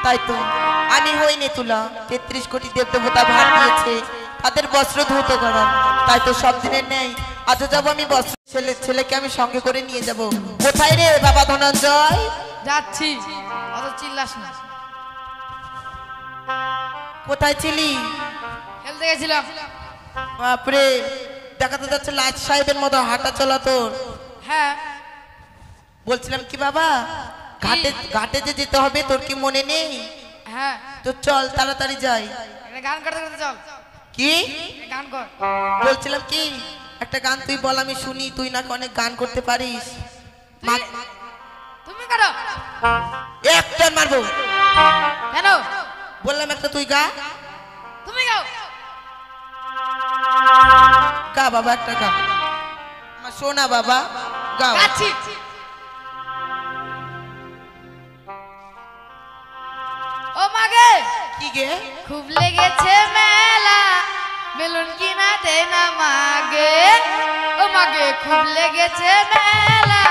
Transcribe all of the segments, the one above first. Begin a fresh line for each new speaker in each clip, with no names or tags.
তাই তো আমি হইনি তুলা ৩৩ কোটি দেবদেবতা ভার দিয়েছে তাদের বস্ত্র ধৌত করার। তাই তো সব দিনের নেই আজও যাবো আমি বস্ত্র ছেলেকে আমি সঙ্গে করে নিয়ে যাব। কোথায় রে বাবা ধনঞ্জয়?
যাচ্ছি, অত চিল্লাস না।
কোথায় ছিলি?
খেলতে গেছিলাম।
বাপরে দেখা তো যাচ্ছে লাট সাহেবের মতো হাঁটা চলা তোর।
হ্যাঁ
বলছিলাম কি বাবা ঘাটে ঘাটে যে যেতে হবে তোর কি মনে নেই?
হ্যাঁ
তো চল তাড়াতাড়ি যাই।
একটা গান করতে করতে চল।
কি
গান কর।
বলছিলাম কি একটা গান তুই বল আমি শুনি, তুই নাকি অনেক গান করতে পারিস।
তুমি করো।
একটা মারবো
কেন?
বললাম একটা তুই গা।
তুমি গাও।
গা বাবা একটা গা, আমার শোনা বাবা গাও।
গাচ্ছি। ও মাগে
কি গে?
খুব লেগেছে মেলা বেলুন কিনাতে না মাগে। ও মাগে খুব লেগেছে মেলা।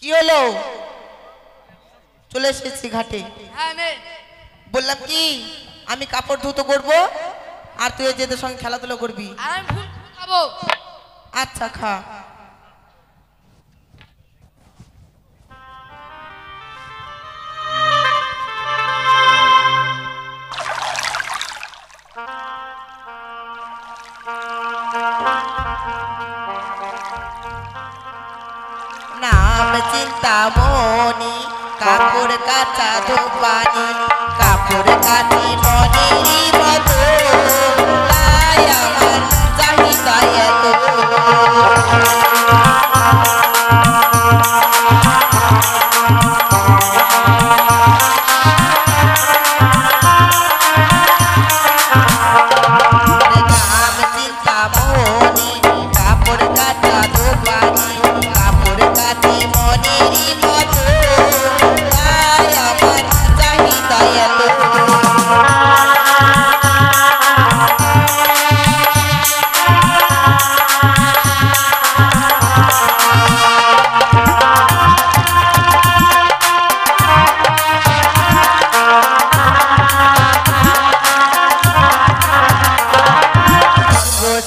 কি হলো? চলে এসেছি ঘাটে। বললাম কি আমি কাপড় ধুতো করবো আর তুই যেদের সঙ্গে খেলাধুলা করবি। আচ্ছা খা। নাম চিন্তামণি কাপড় কাচা ধোপানি, কাপড় কাচি মনেরই মতো, তাই আমার চাহিদা এত। নাম চিন্তামণি কাপড় কাচা ধোপানি, কাপড় কাচি মনেরই মতো, তাই আমার চাহিদা এত।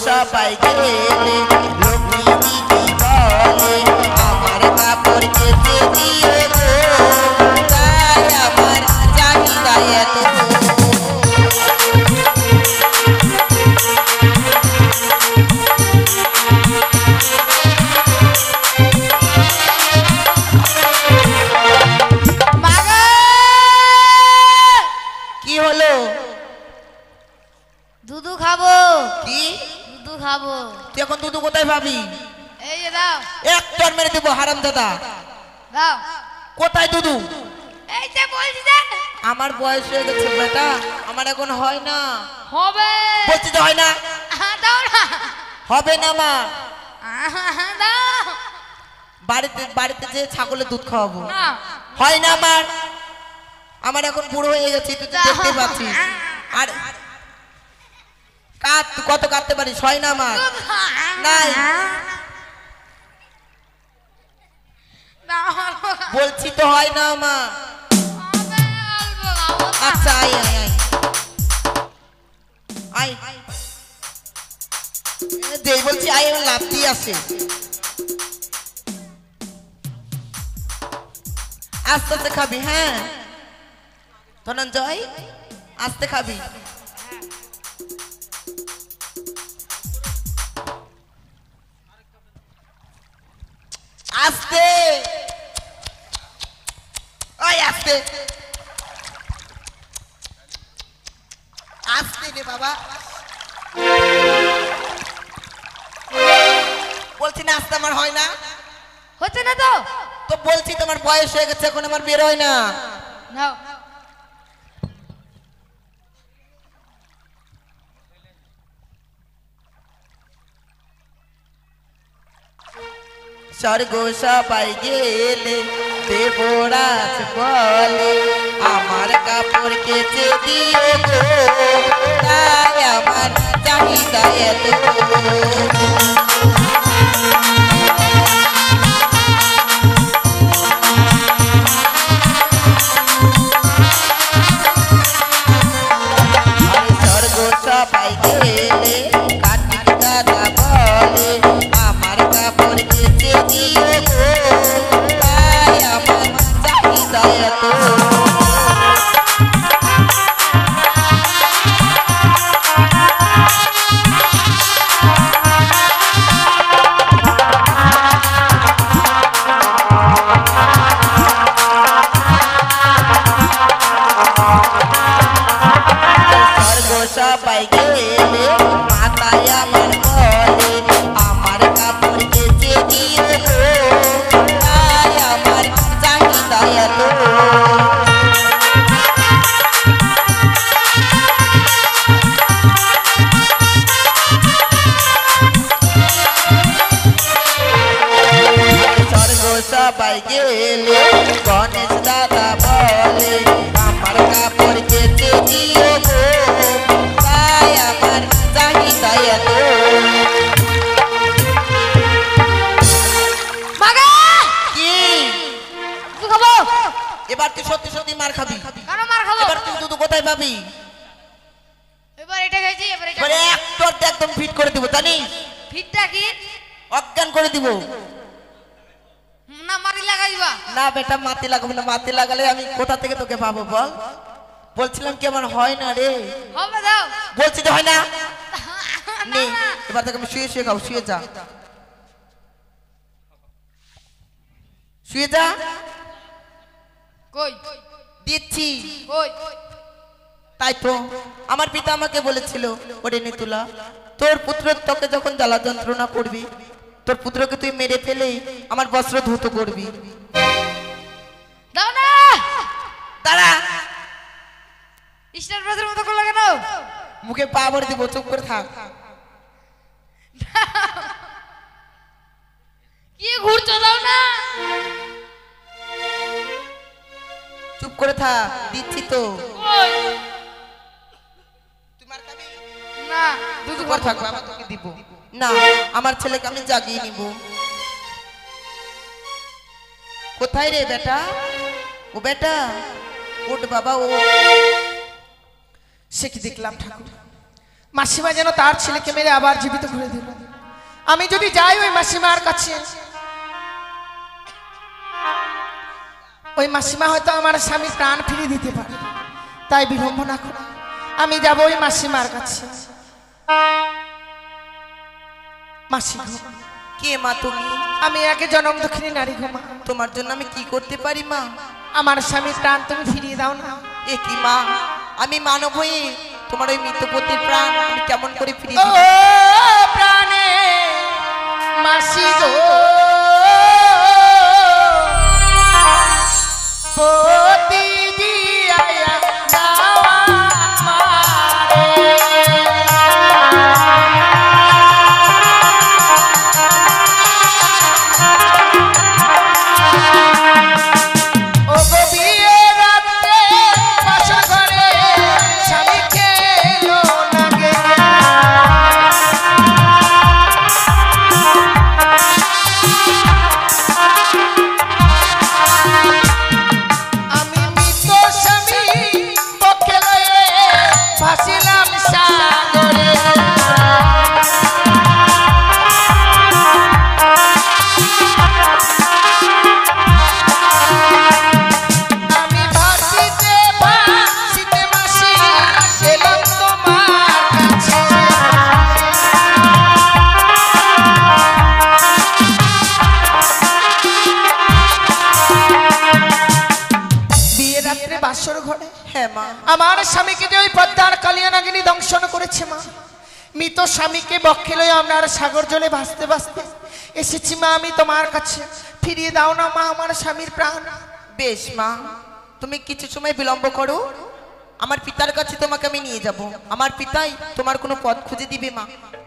সবাই গেলে লক্ষ্মী দিদি বলে আমার কাপড় কেচে দিয়ে গো, তাই আমার চাহিদা এত। কি হলো?
দুধু খাবো।
কি
দুধু খাবো?
তুই এখন দুধু কোথায় পাবি?
এই যে দাও।
এক টন মেরে দেবো হারাম দাদা।
দাও।
কোথায় দুধু?
এই যে বলছি যে
আমার বয়স হয়ে গেছে বেটা, আমার এখন হয় না।
হবে।
বলছি তো হয় না।
দাও না।
হবে না মা।
দাও।
বাড়িতে বাড়িতে যে ছাগলের দুধ খাওয়াবো।
না।
হয় না আমার, আমার এখন বুড়ো হয়ে গেছি, তুই তো দেখতে পাচ্ছিস। আর কাট কত কাটতে পারিস? হয় না আমার, নাই। বলছি তো হয় না আমার। আচ্ছা আয় আয় আয় আয়, যেই বলছি আয় আমার লাভ দিয়ে আসে। আস্তে আস্তে খাবি, হ্যাঁ ধনঞ্জয়, আস্তে খাবি। বলছি না আসতে আমার হয় না
হচ্ছে না তো
তো বলছি তোমার বয়স হয়ে গেছে এখন আমার বের হয় না
নাও
স্বর্গ সবাই গেলে দেবরাজ বলে আমার কাপড় কেচে দিয়ে গো তাই আমার চাহিদা এত স্বর্গ সবাই গেলে কার্তিক দাদা বলে আমার কাপড় কেচে দিয়ে গো তাই আমার চাহিদা এত স্বর্গ সবাই গেলে মাথায় আমার বলে আমার কাপড় কেচে দিয়ে গো তাই আমার চাহিদা এত স্বর্গ সবাই গেলে গণেশ দাদা বলে আমার কাপড় কেচে দিয়ে গো তাই আমার চাহিদা এত
মাগা
কি
কি খাবো
এবার তুই সত্যি সত্যি মার খাবি
কেন মার খাবো
এবার তুই দুধ কোথায় পাবি
এবার এটা খাইছি এবার এটা
এবারে একটু একদম ফিট করে দিব জানিস
ফিটটা কি
অজ্ঞান করে দিব
না মারি লাগাইবা
না বেটা মাটি লাগাবো না মাটি লাগালে আমি কোথা থেকে তোকে পাবো বল বলছিলাম কি আমার হয় না রে
হবে দাও
বলছি তো হয় না
না,
নে
না।
এবার তোকে আমি শুয়ে শুয়ে খাবো শুয়ে যা শুয়ে যা
কই
দিচ্ছি
কই
তাই তো আমার পিতা আমাকে বলেছিল ওরে নিতুলা তোর পুত্র তোকে যখন জ্বালা যন্ত্রণা করবি তোর পুত্রকে তুই মেরে ফেলে আমার বস্ত্র ধৌত করবি
দাও না
দাঁড়া
স্টার ব্রাজার মতো করলা কেন
মুখে পা ভরে দিব চুপ করে থাক
কি ঘুরছো দাও না
চুপ করে থাক দিচ্ছি তো
কই
তোমার খাবি
না দুধ
চুপ করে থাক বাবা তোকে দিব না আমার ছেলেকে আমি জাগিয়ে নিব কোথায় রে বেটা ও বেটা ওঠ বাবা ও
সে কি দেখলাম ঠাকুর মাসিমা যেন তার ছেলেকে মেরে আবার জীবিত করে দিল আমি যদি যাই ওই মাসিমার কাছে ওই মাসিমা হয়তো আমার স্বামী প্রাণ ফিরিয়ে দিতে পারে তাই বিলম্ব না করে আমি যাব ওই মাসিমার কাছে মাসি গো,
কে মা তুমি
আমি একে জনম দক্ষিণী নারী গো মা
তোমার জন্য আমি কি করতে পারি মা
আমার স্বামী প্রাণ তুমি ফিরিয়ে দাও না
এ কি মা আমি মানব হয়ে তোমার ওই মৃত্যুপতির প্রাণ আমি কেমন করে ফিরিয়ে
ও
দিব
প্রাণে মাসি গো পতি দিয়া যাওয়া মারে ও গো বিয়ে রাতে বাসা ঘরে স্বামীকে এলো না গেলে আমি মৃত স্বামী পক্ষে লয়ে ভাসিলাম সাগরে আমি ভাসিতে ভাসিতে মাসি এলাম তোমার কাছে বিয়ে রাত্রে বাসর ঘরে
হ্যাঁ মা
আমার স্বামীকে যে ওই পদ্মার কালিয়া নাগিনী দংশন করেছে মা মৃত স্বামীকে বক্ষে লয়ে আমরা সাগর জলে ভাসতে ভাসতে এসেছি মা আমি তোমার কাছে, ফিরিয়ে দাও না মা আমার স্বামীর প্রাণ।
বেশ মা, তুমি কিছু সময় বিলম্ব করো, আমার পিতার কাছে তোমাকে আমি নিয়ে যাব। আমার পিতাই তোমার কোনো পথ খুঁজে দিবে মা।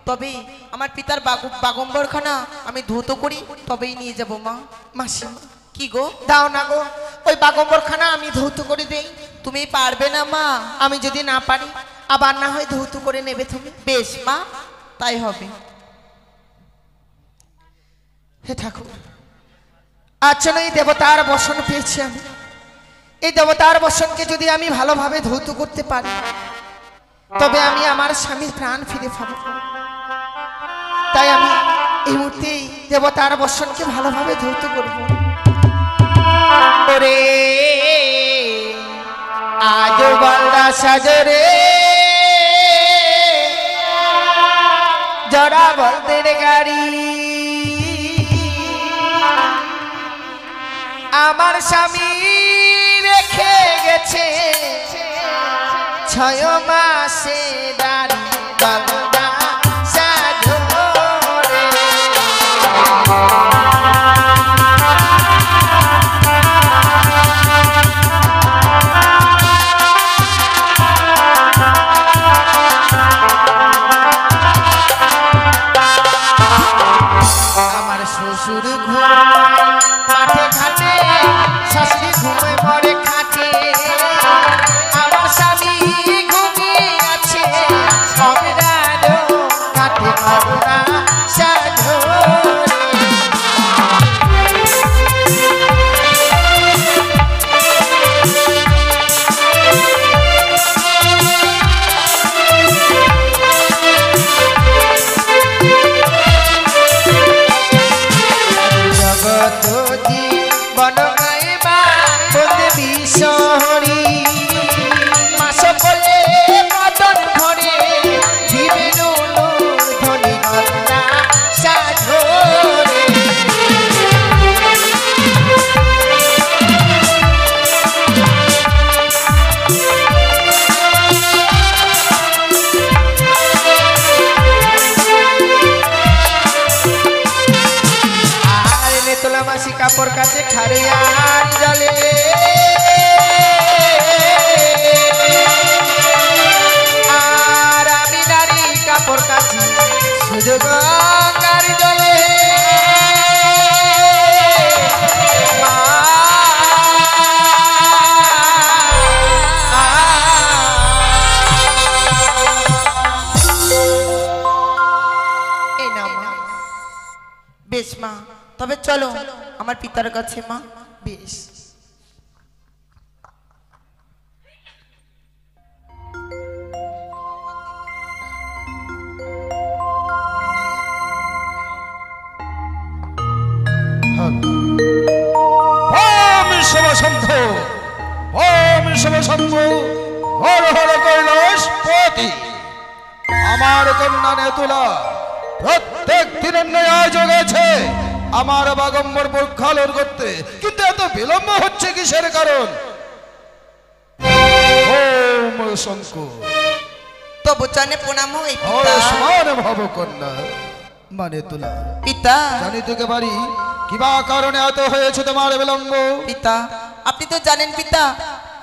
তবে আমার পিতার বাগম্বরখানা আমি ধৌত করি, তবেই নিয়ে যাব মা।
মাসিমা
কি গো?
দাও না গো, ওই বাগম্বরখানা আমি ধৌত করে দেই।
তুমি পারবে না মা?
আমি যদি না পারি আবার না হয় ধৌত করে নেবে তুমি।
বেশ মা, তাই হবে।
হে ঠাকুর, আজ যেন এই দেবতার বসন পেয়েছি আমি। এই দেবতার বসনকে যদি আমি ভালোভাবে ধৌত করতে পারি, তবে আমি আমার স্বামীর প্রাণ ফিরে পাবো। তাই আমি এই মুহূর্তেই দেবতার বসনকে ভালোভাবে ধৌত করব। ওরে আজ বলরা সাজরে জড়া বলদের গাড়ি, আমার স্বামী রেখে গেছে 6 মাসে দাঁড়ি বলরা সাজরে। আমার শ্বশুর ঘুমায় মাঠে ঘাটে, শাশুড়ি ঘুমায় মরে খাটে, আমার স্বামী ঘুমিয়ে আছে অবিরারো কাটে করুণা সাজরে। জগত জীবন গাইবা বলতে বিশহরি, মাস বলে মদন ভরে বিভিন্ন ধ্বনি গন্না সাজরে। তোলা মাসি কাপড় কাছে খারে আর জলে, আর আমি নারী কাপড় কাছি শুধু গঙ্গার জলে। এই নাও মা।
বেশ মা, তবে চলো আমার পিতার কাছে মা।
বেশ।
হর হর কৈলাসপতি, আমার কন্যা নেতুলা প্রত্যেক দিনের ন্যায় আয়োজন আছে আমার বাগম্বর প্রক্ষালন করতে, কিন্তু এত বিলম্ব হচ্ছে কিসের কারণ? ওম শঙ্কর
তবু জানে প্রণাম হই
ওর
পিতা।
সমান ভাব কন্যা মানে তুলা,
পিতা
জানিতে পারি কিবা কারণে এত হয়েছে তোমার বিলম্ব?
পিতা, আপনি তো জানেন পিতা,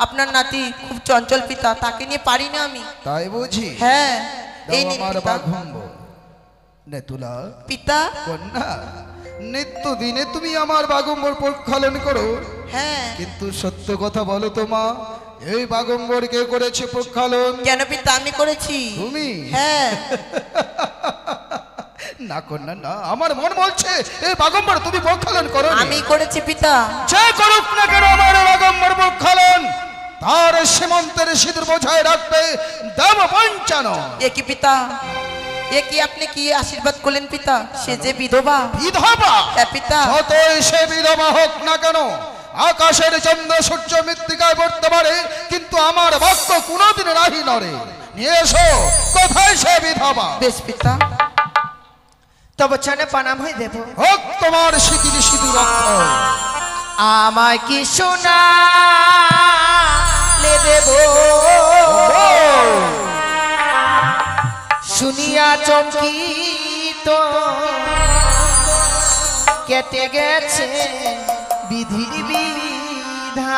আপনার নাতি খুব চঞ্চল পিতা, তাকে নিয়ে পারি না আমি।
তাই বুঝি?
হ্যাঁ, এই
দাও
নিন
আমার
পিতা।
বাঘম্বর। নেতুলা
পিতা,
কন্যা, নিত্য দিনে তুমি আমার বাগম্বর প্রক্ষালন করো,
হ্যাঁ।
কিন্তু সত্য কথা বলো তো মা, এই বাগম্বর কে করেছে প্রক্ষালন?
কেন পিতা, আমি করেছি।
তুমি?
হ্যাঁ।
না কন্যা না, আমার মন বলছে এই বাগম্বর তুমি প্রক্ষালন করো।
আমি করেছি পিতা।
যে করুক না কেন আমার বাগম্বর প্রক্ষালন, তার সীমান্তের সিঁদুর বোঝায় রাখবে দেব পঞ্চানো।
এ কি পিতা, এ কি আপনি কি আশীর্বাদ করলেন পিতা? সে যে বিধবা।
বিধবা?
হ্যাঁ পিতা।
যতই সে বিধবা হোক না কেন, আকাশের চন্দ্র সূর্য মৃত্তিকায় পড়তে পারে, কিন্তু আমার বাক্য কোনোদিন রাহি নরে। নিয়ে এসো, কোথায় সে বিধবা?
বেশ পিতা।
তবে চনে প্রণাম হয়ে দেব।
হোক তোমার সিঁদুর সিঁদুর অক্ষয়।
আমায় কি শোনা লে দেব, শুনিয়া চমকিত কেটে গেছে বিধির বিধান।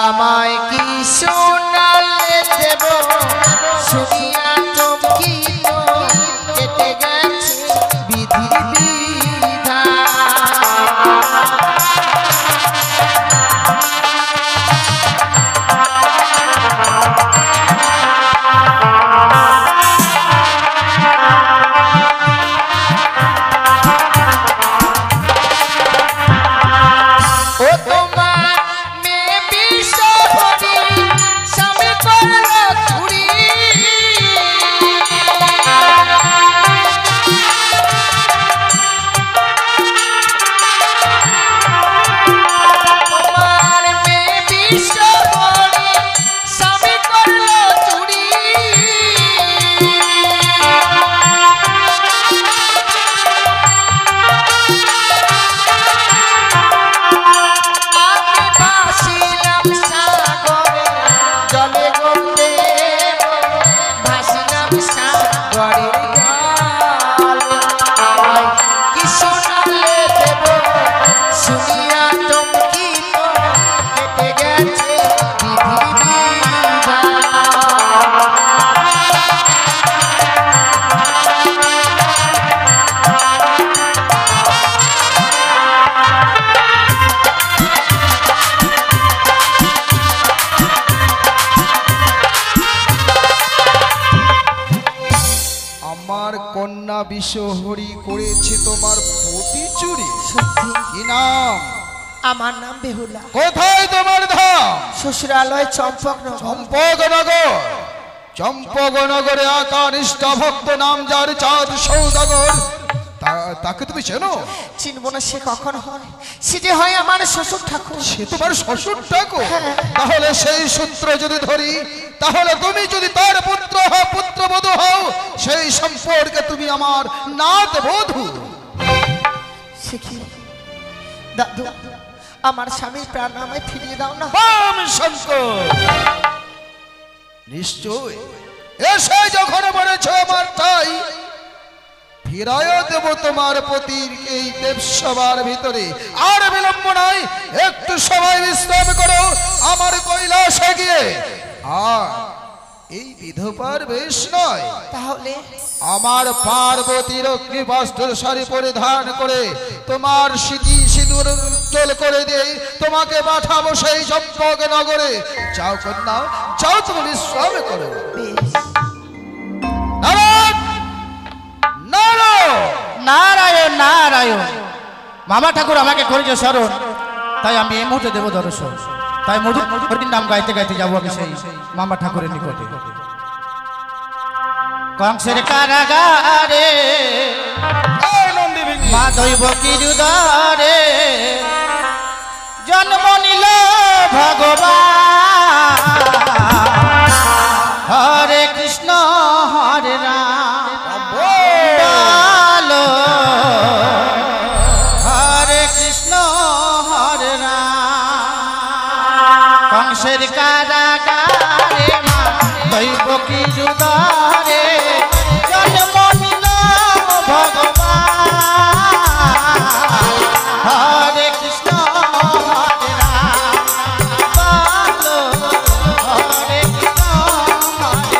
আমায় কি শোনালে দেব শুনিয়া চমকিত কেটে গেছে বিধির বিধান।
বিষহরি করেছে তোমার পতি চুরি। কি নাম?
আমার নাম বেহুলা।
কোথায় তোমার ধাম?
শ্বশুরালয় চম্পকনগর।
চম্পকনগর। চম্পকনগরে আকা নিষ্ঠা ভক্ত নাম যার চাঁদ সৌদাগর, তাকে তুমি চেনো?
চিনব না সে কখন হয়? সে যে হয় আমার শ্বশুর ঠাকুর।
সে তোমার শ্বশুর ঠাকুর? তাহলে সেই সূত্র যদি ধরি, তাহলে তুমি যদি তার পুত্র হও, পুত্রবধূ হও, সেই সম্পর্কে তুমি আমার নাত বধূ।
সে কি দাদু, আমার স্বামীর প্রাণ আমায় ফিরিয়ে দাও না।
বাম শঙ্কর, নিশ্চয় এসে যখন বলেছ আমার তাই ফিরায় দেব তোমার পতির এই দেবসভার ভিতরে। আর বিলম্ব নয়, একটু সময় বিশ্রাম করো আমার কৈলাসে গিয়ে। আর এই বিধবার বেশ নয়,
তাহলে
আমার পার্বতীর অগ্নিবস্ত্র শাড়ি পরিধান করে তোমার স্মৃতি সিঁদুর উজ্জ্বল করে দিয়ে তোমাকে পাঠাবো সেই চম্পক নগরে। যাও কন্যা, যাও, তুমি বিশ্রাম করো।
নারায়ণ নারায়ণ। মামা ঠাকুর আমাকে করেছে স্মরণ, তাই আমি এই মুহূর্তে দেব দর্শন। তাই মধুর নাম গাইতে গাইতে যাবো আমি সেই মামা ঠাকুরের নিকটে। কংসের কারাগারে মা দৈব কিরুদারে জন্ম নিল ভগবান। হরে কৃষ্ণ হরে রাম বলো, হরে কৃষ্ণ হরে রাম। কংসের কারাগারে মা দৈব কিরুদারে জন্ম নিল ভগবান। হরে কৃষ্ণ হরে রাম বলো, হরে কৃষ্ণ হরে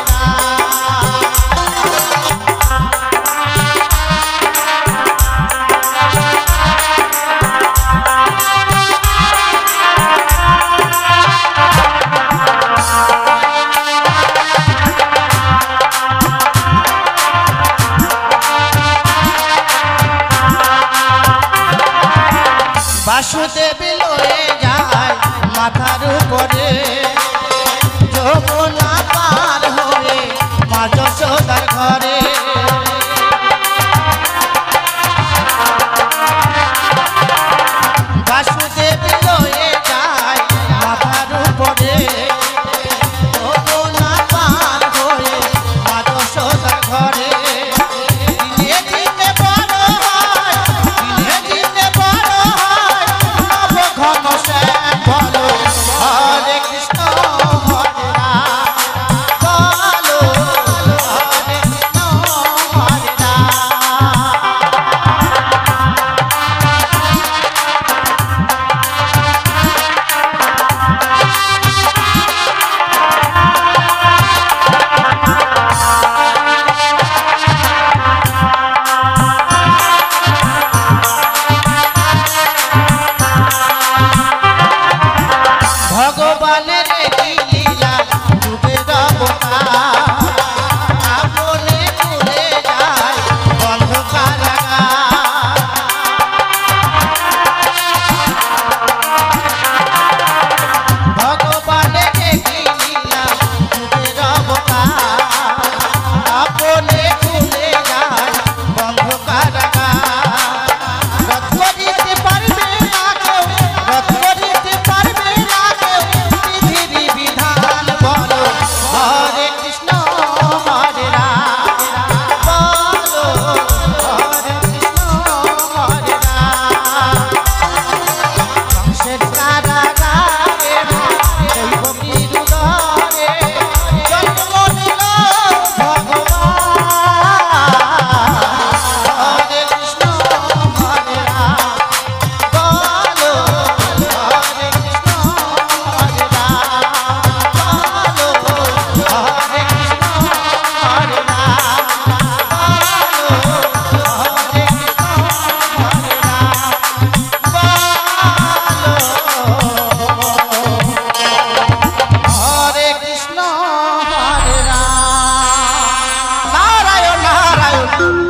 বাসুদেব লয়ে যায় মাথার উপরে, যমুনা পার হয়ে মা যশোদার ঘরে। বাসুদেব লয়ে যায় মাথার উপরে, যমুনা পার হয়ে মা যশোদার ঘরে। দিনে দিনে বড় হয়, দিনে দিনে বড় হয়, ঘন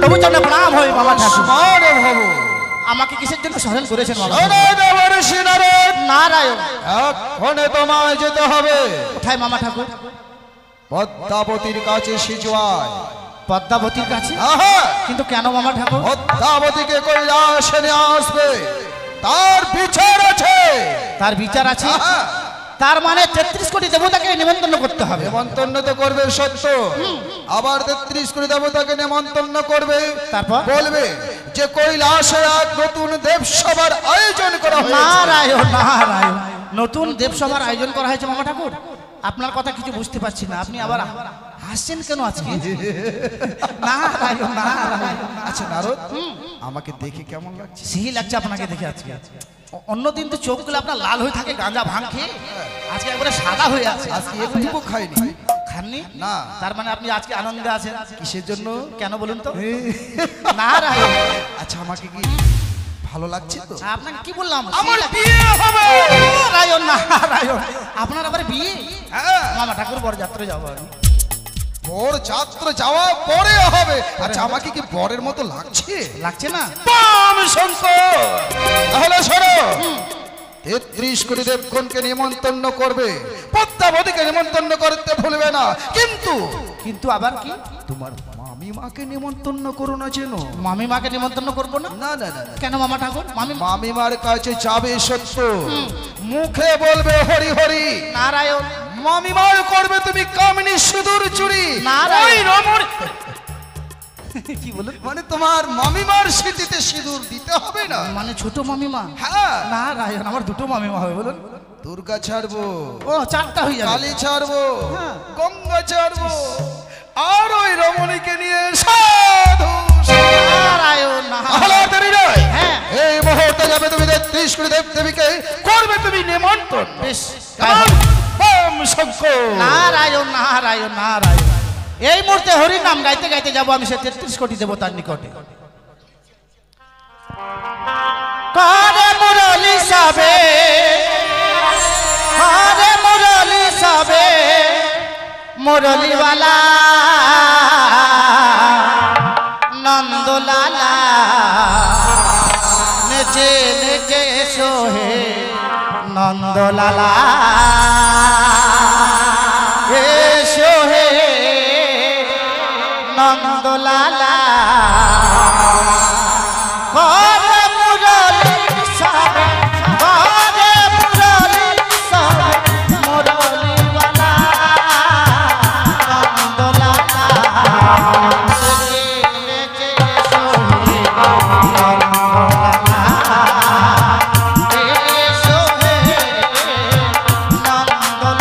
তবু চরণে প্রণাম হয় মামা ঠাকুর।
মারে ভব
আমাকে কিসের জন্য স্মরণ করেছেন মামা?
শোনো দেবর্ষি নারদ,
নারায়ণ।
এক্ষণে তোমায় যেতে হবে
কোথায় মামা ঠাকুর?
পদ্মাবতীর কাছে সিজুয়ায়।
পদ্মাবতীর কাছে?
আহা,
কিন্তু কেন মামা ঠাকুর?
পদ্মাবতীকে কৈলাসে নিয়ে আসবে, তার বিচার আছে।
তার বিচার আছে?
আহা,
তার মানে 33 কোটি দেবতাকে নিমন্ত্রণ করতে হবে।
নেমন্তন্ন তো করবে সত্য, আবার 33 কোটি দেবতাকে নেমন্তন্ন করবে।
তারপর?
বলবে যে কৈলাসে এক নতুন দেবসভার আয়োজন করা হয়েছে।
নারায়ণ নারায়ণ, নতুন দেবসভার আয়োজন করা হয়েছে মামা ঠাকুর। আপনার কথা কিছু বুঝতে পারছি না, আপনি আবার হাসছেন কেন আজকে? নারায়ণ নারায়ণ।
আচ্ছা নারদ, আমাকে দেখে কেমন লাগছে?
সেই লাগছে আপনাকে দেখে আজকে। অন্যদিন তো চোখগুলো আপনার লাল হয়ে থাকে গাঁজা ভাঙ খেয়ে, আজকে একবারে সাদা হয়ে আছে।
আজকে একটুকু খাইনি।
খাননি?
না।
তার মানে আপনি আজকে আনন্দে আছেন।
কিসের জন্য?
কেন বলুন তো? নারায়ণ।
আচ্ছা আমাকে কি ভালো লাগছে তো?
আপনাকে কি বললাম?
আমার বিয়ে হবে।
নারায়ণ নারায়ণ, আপনার আবার বিয়ে?
হ্যাঁ,
মামা ঠাকুর বরযাত্রা যাবো আমি।
বর যাত্রা যাওয়া পরে হবে। আচ্ছা আমাকে কি বরের মতো লাগছে?
লাগছে না?
বাম শঙ্কর, তাহলে শোনো, 33 কোটি দেবগণকে নিমন্ত্রণ করবে, পদ্মাবতীকে নিমন্ত্রণ করতে ভুলবে না। কিন্তু
কিন্তু আবার কি?
তোমার মামিমাকে নিমন্ত্রণ করো না যেন।
মামিমাকে নিমন্ত্রণ করবো না?
না না না না।
কেন মামা ঠাকুর?
মামিমার কাছে যাবে সত্য, মুখে বলবে হরি হরি,
নারায়ণ।
মামিমার করবে তুমি কামিনী সুদূর চুরি।
নারায়ণ।
ওই রমণ
কি বলুন?
মানে তোমার মামিমার স্মৃতিতে সিঁদুর দিতে হবে না।
মানে ছোট মামিমা?
হ্যাঁ,
নারায়ণ, আমার দুটো মামিমা হবে বলুন।
দুর্গা ছাড়বো,
ও 4টা হয়ে যাবে।
কালী ছাড়বো,
হ্যাঁ।
গঙ্গা ছাড়বো, আর ওই রমণীকে নিয়ে সাধু
নারায়ণ নারায়ণ।
আহ্লাদ দেরি নয়।
হ্যাঁ।
এই মুহূর্তে যাবে তুমি 33 কোটি দেব দেবীকে করবে তুমি নিমন্ত্রণ।
বেশ, তাই হবে।
বাম শঙ্কর,
নারায়ণ নারায়ণ নারায়ণ। এই মুহূর্তে হরির নাম গাইতে গাইতে যাবো আমি সে 33 কোটি দেবতার নিকটে। কারে মুরলি সবে, কারে মুরলি সবে, মুরলিওয়ালা নন্দলালা, নেচে নেচে সোহে নন্দলালা, এ সোহে নন্দলালা। করে মুরলি সবে, করে মুরলি সবে, মুরলিওয়ালা নন্দলালা, নেচে নেচে সোহে নন্দলালা, এ সোহে নন্দলালা।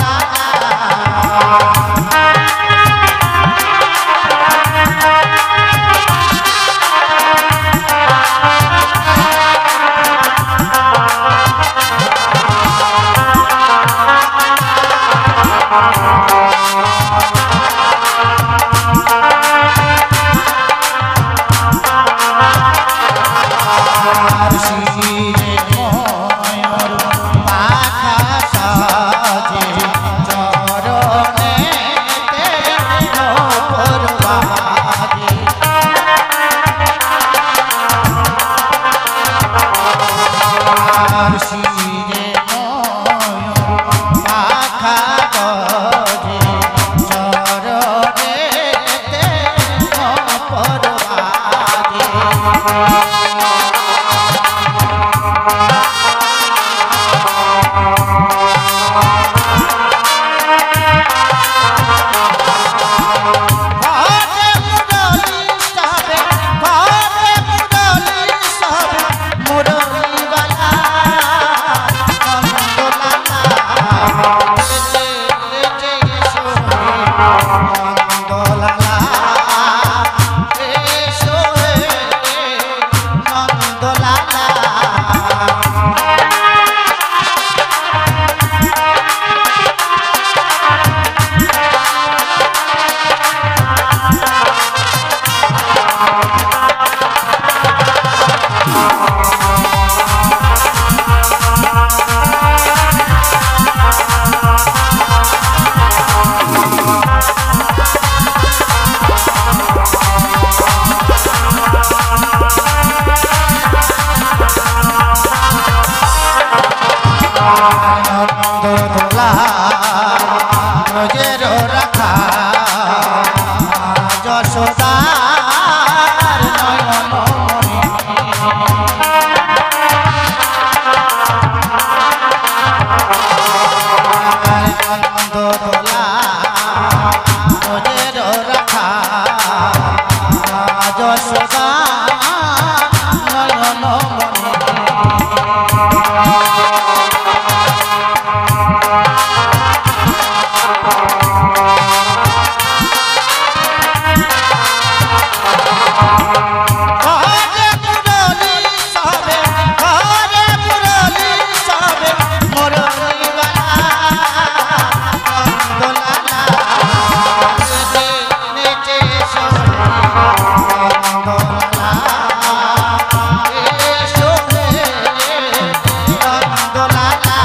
রাখা যশোদার নয়ন মণি নন্দদোলা তোদের রাখা যশোদা নয়ন মণি ঘরে পুরলি সবে ঘরে পুরলি সবে মুরলীবালা নন্দলালা নেচে সোরে নন্দলালা সোরে নন্দলালা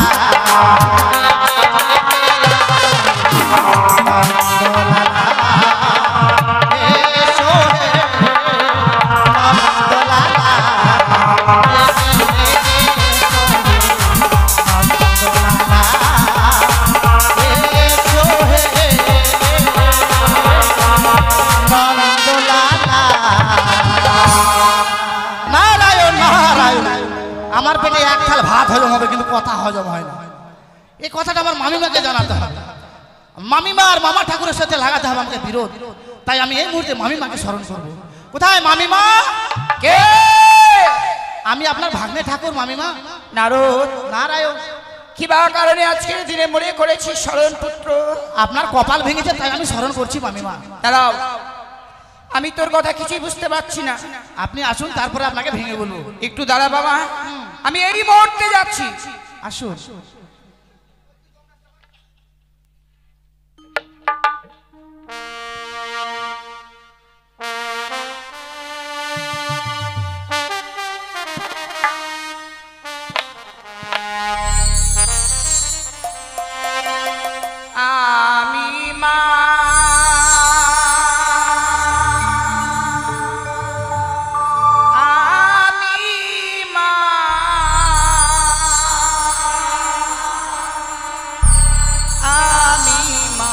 আমার পেটে এক থাল ভাত হজম হবে কিন্তু কথা হজম হয় না এই কথাটা আমার মামিমাকে জানাতে হবে মামিমা আর মামা ঠাকুরের সাথে লাগাতে হবে আমাকে বিরোধ তাই আমি এই মুহূর্তে মামিমাকে স্মরণ করব কোথায় মামিমা
কে?
আমি আপনার ভাগ্নে ঠাকুর মামিমা
নারদ,
নারায়ণ
কিবা কারণে আজকের দিনে মনে করেছি শরণ পুত্র?
আপনার কপাল ভেঙেছে তাই আমি স্মরণ করছি মামিমা
দাঁড়াও, আমি তোর কথা কিছুই বুঝতে পারছি না।
আপনি আসুন তারপরে আপনাকে ভেঙে বলবো
একটু দাঁড়া বাবা, আমি এই মুহূর্তে যাচ্ছি।
আসুন
আমি মা আমি মা আমি মা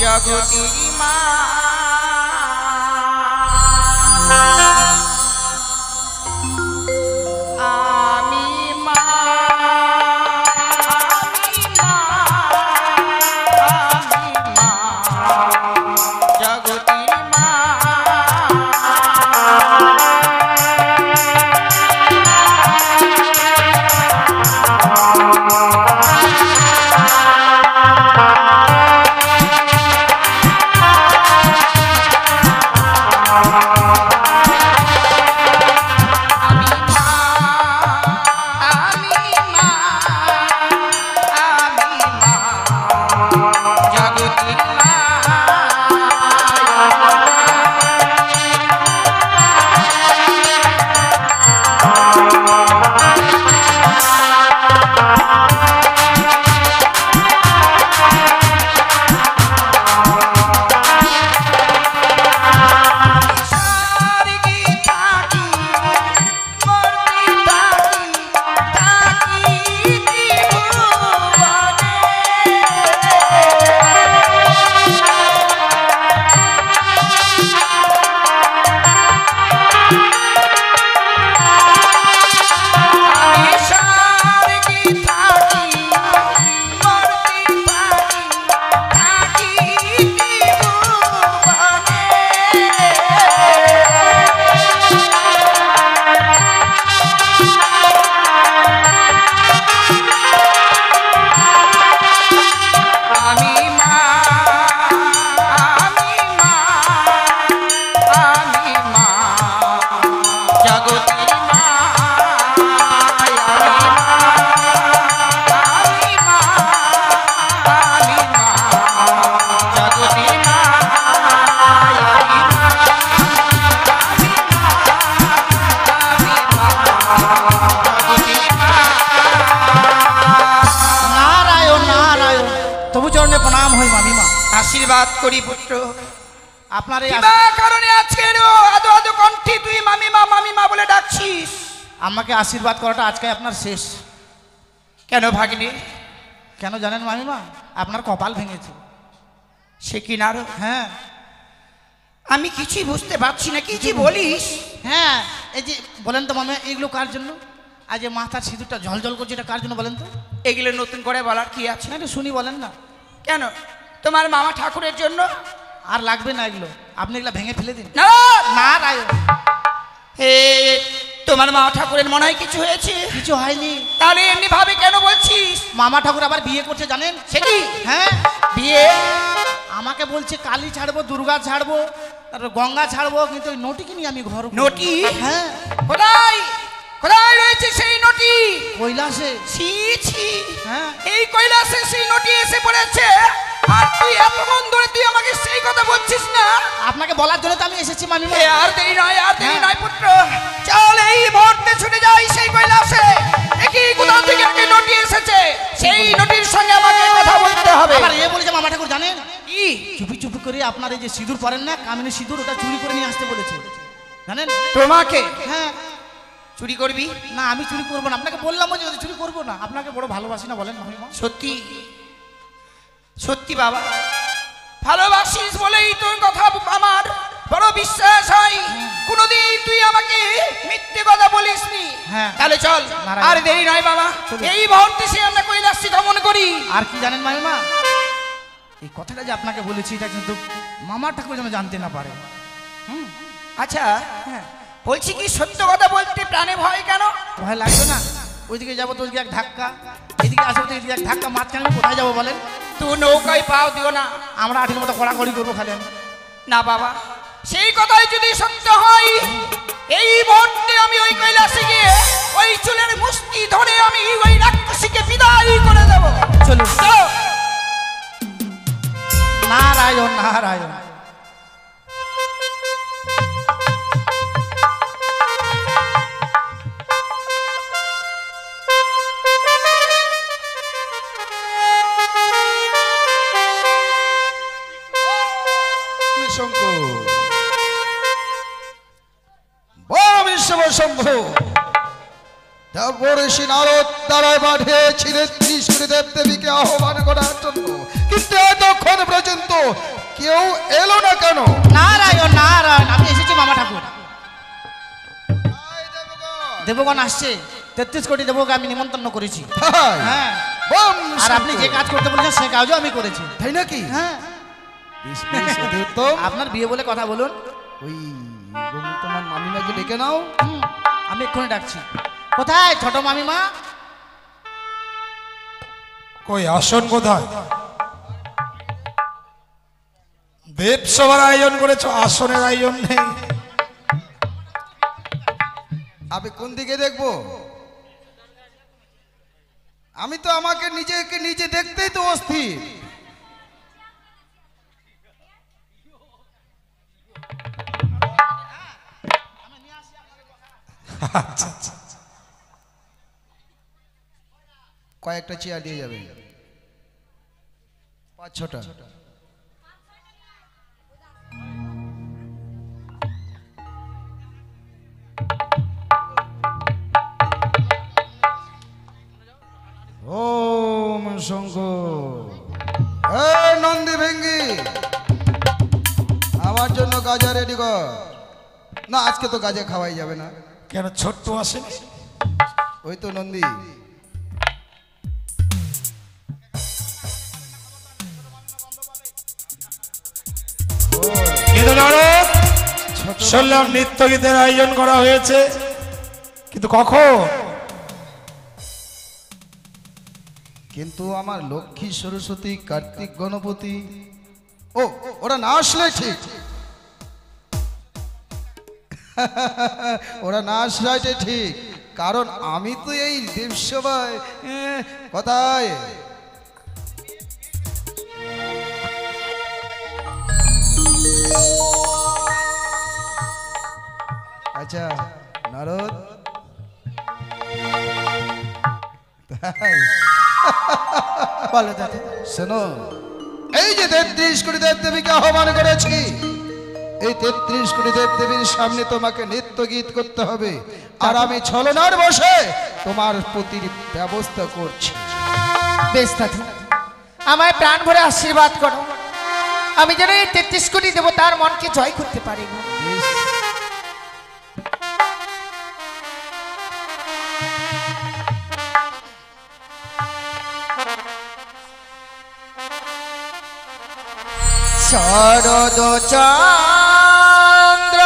জগতির মা আমি মা আমি মা আমি মা জগতির মা আশীর্বাদ করি পুত্র।
আপনার এই
কিবা কারণে আজকে আদো আদো কণ্ঠে তুই মামিমা বলে ডাকছিস?
আমাকে আশীর্বাদ করাটা আজকে আপনার শেষ।
কেন ভাগ্নে?
কেন জানেন মামিমা? আপনার কপাল ভেঙেছে।
সে কি নারদ,
হ্যাঁ
আমি কিছুই বুঝতে পারছি না, কি যে বলিস।
হ্যাঁ, এই যে বলেন তো মামা, এগুলো কার জন্য? আজ যে মাথার সিঁদুরটা ঝলঝল করছে, এটা কার জন্য বলেন তো?
এগুলো নতুন করে বলার কি আছে?
না, একটু শুনি, বলেন না।
কেন, তোমার মামা ঠাকুরের জন্য?
আর লাগবে না এগুলো, আপনি এগুলো ভেঙে ফেলে দিন।
নারদ,
না রায়,
হে, তোমার মামা ঠাকুরের মনে হয় কিছু হয়েছে।
কিছু হয়নি।
তাহলে এমনি ভাবে কেন বলছিস?
মামা ঠাকুর আবার বিয়ে করছে জানেন?
সে কি?
হ্যাঁ,
বিয়ে?
আমাকে বলছে কালী ছাড়বো, দুর্গা ছাড়বো, তারপর গঙ্গা ছাড়বো, কিন্তু ওই নটিকে নিয়ে আমি ঘর।
নটি?
হ্যাঁ।
কোথায় কোথায় রয়েছে সেই নটি?
কৈলাসে।
ছি ছি,
হ্যাঁ।
এই কৈলাসে সেই নটি এসে পড়েছে, আর তুই এতক্ষণ ধরে তুই আমাকে সেই কথা বলছিস না?
আপনাকে বলার জন্য তো আমি এসেছি মামিমা।
এ আর দেরি নয়, আর দেরি
হ্যাঁ।
নয় পুত্র, চল এই মুহূর্তে ছুটে যাই সেই কৈলাসে। দেখি কোথা থেকে একটা নটি এসেছে, সেই নটির সঙ্গে আমাকে কথা বলতে হবে।
আবার এ বলেছে মামা ঠাকুর জানেন,
কি?
চুপি চুপি করে আপনার এই যে সিঁদুর পরেন না, কামিনী সিঁদুর, ওটা চুরি করে নিয়ে আসতে বলেছে জানেন?
তোমাকে
হ্যাঁ।
চুরি করবি?
না, আমি চুরি করবো না, আপনাকে বললাম যে চুরি করবো না। আপনাকে বড় ভালোবাসি না, বলেন মামিমা?
সত্যি সত্যি বাবা, ভালোবাসিস বলেই তোর কথা আমার বড় বিশ্বাস হয়। কোনদিন তুই আমাকে মিথ্যে কথা বলিসনি।
হ্যাঁ।
তাহলে চল,
নারায়ণ।
আর দেরি নয় বাবা,
চলুন।
এই মুহূর্তে সে আমরা কৈলাসে গমন করি।
আর কি জানেন মামিমা, এই কথাটা যে আপনাকে বলেছি, এটা কিন্তু মামা ঠাকুর যেন জানতে না পারে।
আচ্ছা,
হ্যাঁ।
বলছি কি, সত্য কথা বলতে প্রাণে ভয় কেন?
ভয় লাগবে না? ওইদিকে যাবো তো ওইদিকে এক ধাক্কা, এদিকে আসবো তো এদিকে এক ধাক্কা, মাঝখানে আমি কোথায় যাবো বলেন?
তুই নৌকায় পাও দিও না।
আমরা আঠির মতো কড়াকড়ি করবো খালি আমি।
না বাবা, সেই কথাই যদি সত্য হয়, এই মুহূর্তে আমি ওই কৈলাসে গিয়ে ওই চুলের মুষ্টি ধরে আমি ওই রাক্ষসীকে বিদায় করে দেব।
চলুন।
চলো।
নারায়ণ নারায়ণ।
শঙ্কর, বড় বিশ্বশম্ভু, ঋষি নারদ দ্বারায় পাঠিয়েছিলেন ৩০ কোটি দেবদেবীকে আহ্বান করার জন্য, কিন্তু এতক্ষণ পর্যন্ত কেউ এলো না কেন?
নারায়ণ নারায়ণ, আমি এসেছি মামা ঠাকুর। দেবগণ আসছে, ৩৩ কোটি দেবকে আমি নিমন্ত্রণ করেছি।
তাই?
হ্যাঁ।
বম
আর আপনি যে কাজ করতে বলেছেন সে কাজও আমি করেছি।
তাই নাকি?
হ্যাঁ।
বেশ, বেশ, অতি উত্তম।
আপনার বিয়ে বলে কথা বলুন।
ওই তোমার মামিমাকে ডেকে নাও।
আমি এক্ষুনি ডাকছি। কোথায় ছোট মামিমা?
কই আসন কোথায়? দেব সভার আয়োজন করেছ, আসনের আয়োজন নেই।
আমি কোন দিকে দেখবো? আমি তো আমাকে নিজেকে নিজে দেখতেই তো অস্থির। কয়েকটা চেয়ার দিয়ে যাবে, ৫-৬টা। ওম শঙ্কর, নন্দী ভেঙ্গি, আমার জন্য গাজা রেডি কর। না, আজকে তো গাজা খাওয়াই যাবে না।
কেন, ছোট্ট আসেনি?
ওই তো নন্দী।
কিন্তু নারদ, শুনলাম নৃত্য গীতের আয়োজন করা হয়েছে, কিন্তু কখন?
কিন্তু আমার লক্ষ্মী, সরস্বতী, কার্তিক, গণপতি, ও ওরা না আসলে ঠিক। ওরা না আসলে ঠিক, কারণ আমি তো এই দেবসভায় কথায়। আচ্ছা নারদ,
বলো দাদা।
শোনো, এই যে ৩৩ কোটি দেবদেবীকে আহ্বান করেছি, এই ৩৩ কোটি দেবদেবীর সামনে তোমাকে নৃত্য গীত করতে হবে, আর আমি ছলনার বসে তোমার প্রতির ব্যবস্থা করছি।
বেশ দাদু, আমায় প্রাণ ভরে আশীর্বাদ করো, আমি যেন এই 33 কোটি দেবতার মনকে জয় করতে পারি। শরদ চন্দ্র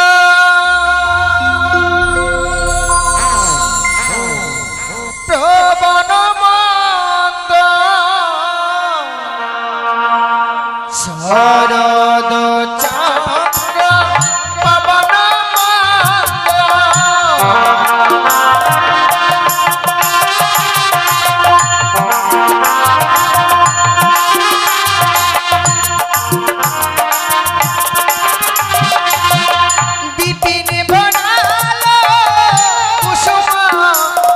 প্রবণ মন্দ, শরদ চন্দ্র প্রবণ মন্দ, বিপিন বনালো কুসুম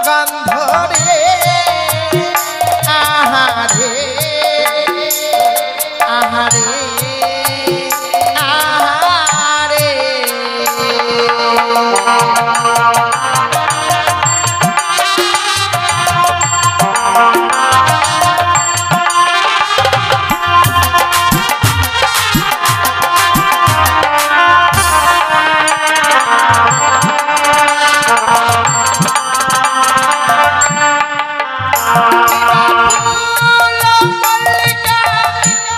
গন্ধ রে, আহারে আহারে আহারে,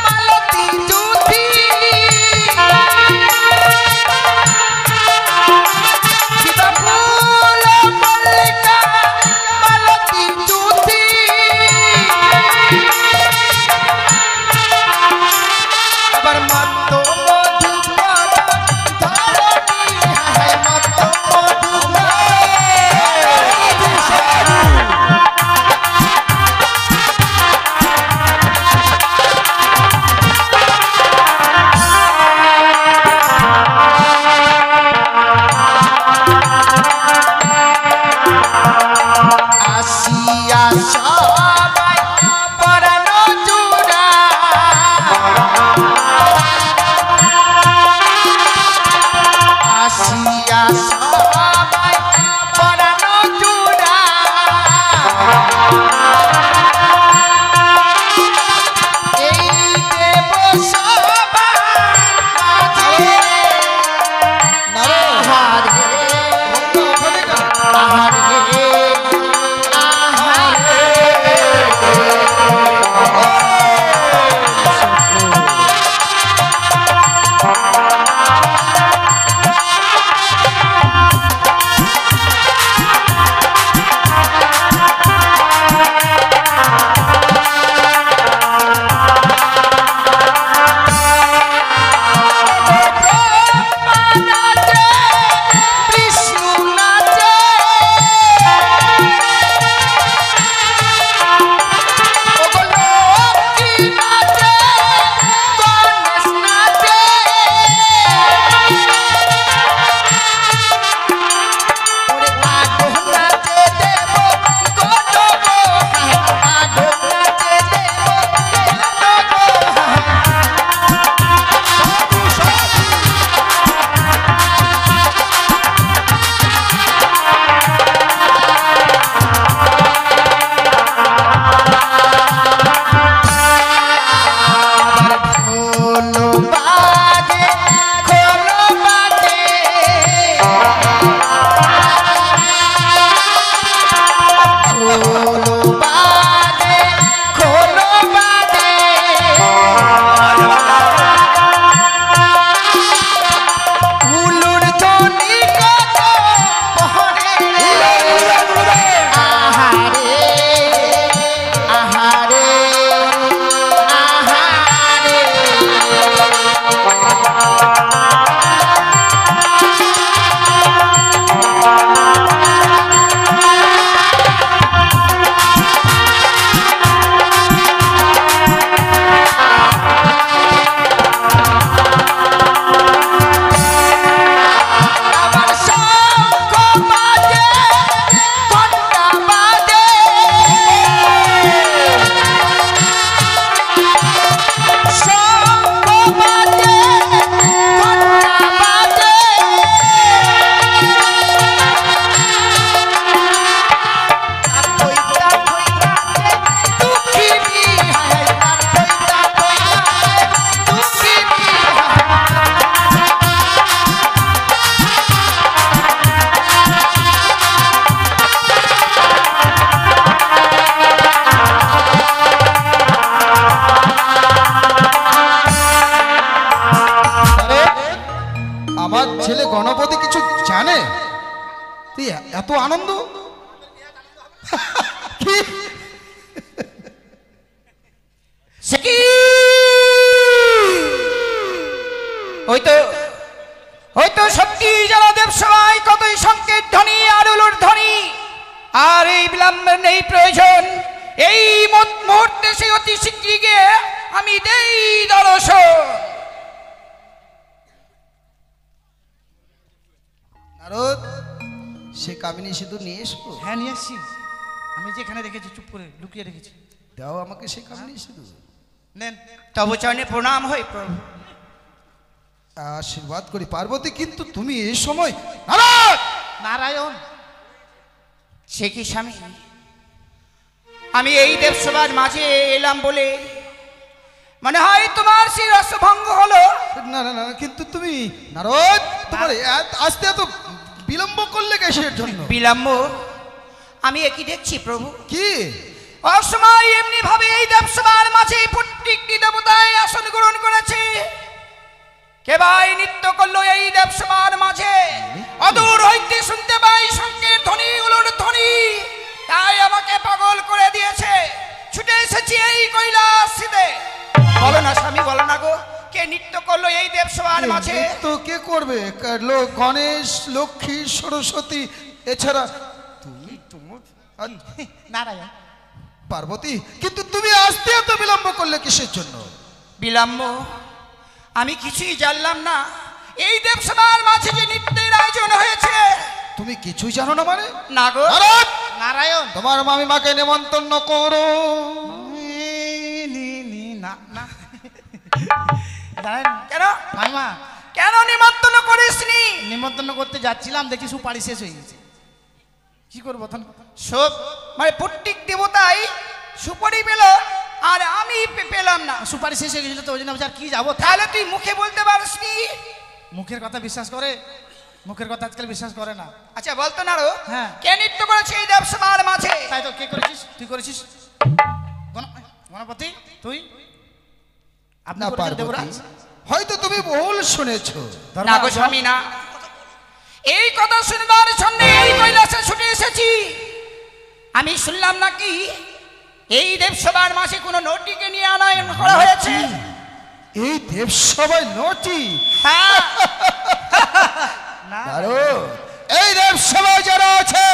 মালতী জ্যোতি, শিবফুল মল্লিকা মালতী জ্যোতি, আবার মত্ত মধুকর ধরণী, হায় মত্ত মধুকর আসিয়া সবাই পরানো জুড়া, আসিয়া সবাই পরানো জুড়া, এই দেব সবার মাঝে, আহারে আহারে বিষ্ণু নাচে, লক্ষ্মী নাচে, গণেশ নাচে, আগুন নাচে দেব গণব, আগুন নাচে দেব গণব।
ছেলে গণপতি কিছু জানে? তুই এত আনন্দ কি?
সে কি? হয়তো সত্যি যেন দেবসভায় কতই সংকেত ধ্বনি আর উলুর ধ্বনি, আর এই বিলম্বের নেই প্রয়োজন। এই মুহূর্তে সে অতি শীঘ্রই গিয়ে আমি দেই দর্শন।
নারদ, সে কামিনী সিঁদুর নিয়ে এসো।
হ্যাঁ নিয়ে আসছি, আমি যেখানে রেখেছি চুপ করে লুকিয়ে রেখেছি।
দাও আমাকে সে কামিনী সিঁদুর।
নেন।
তব চরণে প্রণাম হই প্রভু।
আশীর্বাদ করি পার্বতী, কিন্তু তুমি এই সময় নারদ!
নারায়ণ,
সে কি স্বামী? আমি এই দেবসভার মাঝে এলাম বলে মনে হয় তোমার সেই রসভঙ্গ হলো।
না না না, কিন্তু তুমি নারদ, তোমার আসতে এত বিলম্ব করলে কিসের জন্য?
বিলম্ব? আমি একই দেখছি প্রভু।
কি?
অসময় এমনি ভাবে এই দেবসভার মাঝে প্রত্যেকটি দেবতায় আসন গ্রহণ করেছে। কে ভাই নৃত্য করলো এই দেবসভার মাঝে? অদূর হইতে শুনতে পাই শঙ্কের ধ্বনি, উলুর ধ্বনি, তাই আমাকে পাগল করে দিয়েছে। ছুটে এসেছি এই কৈলাসিতে। বলো না স্বামী, বলো না গো, কে নৃত্য করলো এই দেবসভার মাঝে?
তো কে করবে? গণেশ, লক্ষ্মী, সরস্বতী, এছাড়া তুমি তোমার
নারায়ণ।
পার্বতী, কিন্তু তুমি আসতে এত বিলম্ব করলে কিসের জন্য?
বিলম্ব? আমি কিছুই জানলাম না এই দেবসভার মাঝে যে নৃত্যের আয়োজন হয়েছে।
তুমি কিছুই জানো না মানে?
না গো।
নারদ,
নারায়ণ।
তোমার মামিমাকে নিমন্ত্রণ করো।
না না জানেন
কেন?
মাইমা,
কেন নিমন্ত্রণ করিসনি?
নিমন্ত্রণ করতে যাচ্ছিলাম, দেখি সুপারি শেষ হয়ে গেছে। কি করবো তখন?
সব মানে প্রত্যেক দেবতাই সুপারি পেল আর আমি পেলাম না।
সুপারি শেষ হয়ে গেছিল তো, ওই জন্য আর কি যাবো।
তাহলে তুই মুখে বলতে পারিসনি?
মুখের কথা বিশ্বাস করে? মুখের কথা আজকাল বিশ্বাস করে না।
আচ্ছা বলতো না রো,
হ্যাঁ।
কে নৃত্য করেছে এই দেবসভার মাঝে?
তাই তো, কে করেছিস? তুই করেছিস? গণপতি, তুই? আপনি
না
করেছেন
পার্বতী,
দেবরাজ?
হয়তো তুমি ভুল শুনেছো।
না গো স্বামী, না। এই কথা শুনবার জন্য এই কৈলাসে ছুটে এসেছি। আমি শুনলাম নাকি এই দেবসভার মাঝে কোনো নটিকে নিয়ে আনায়ন করা হয়েছে।
এই দেবসভায় নটি?
হ্যাঁ।
নারদ, এই দেবসভায় যারা আছে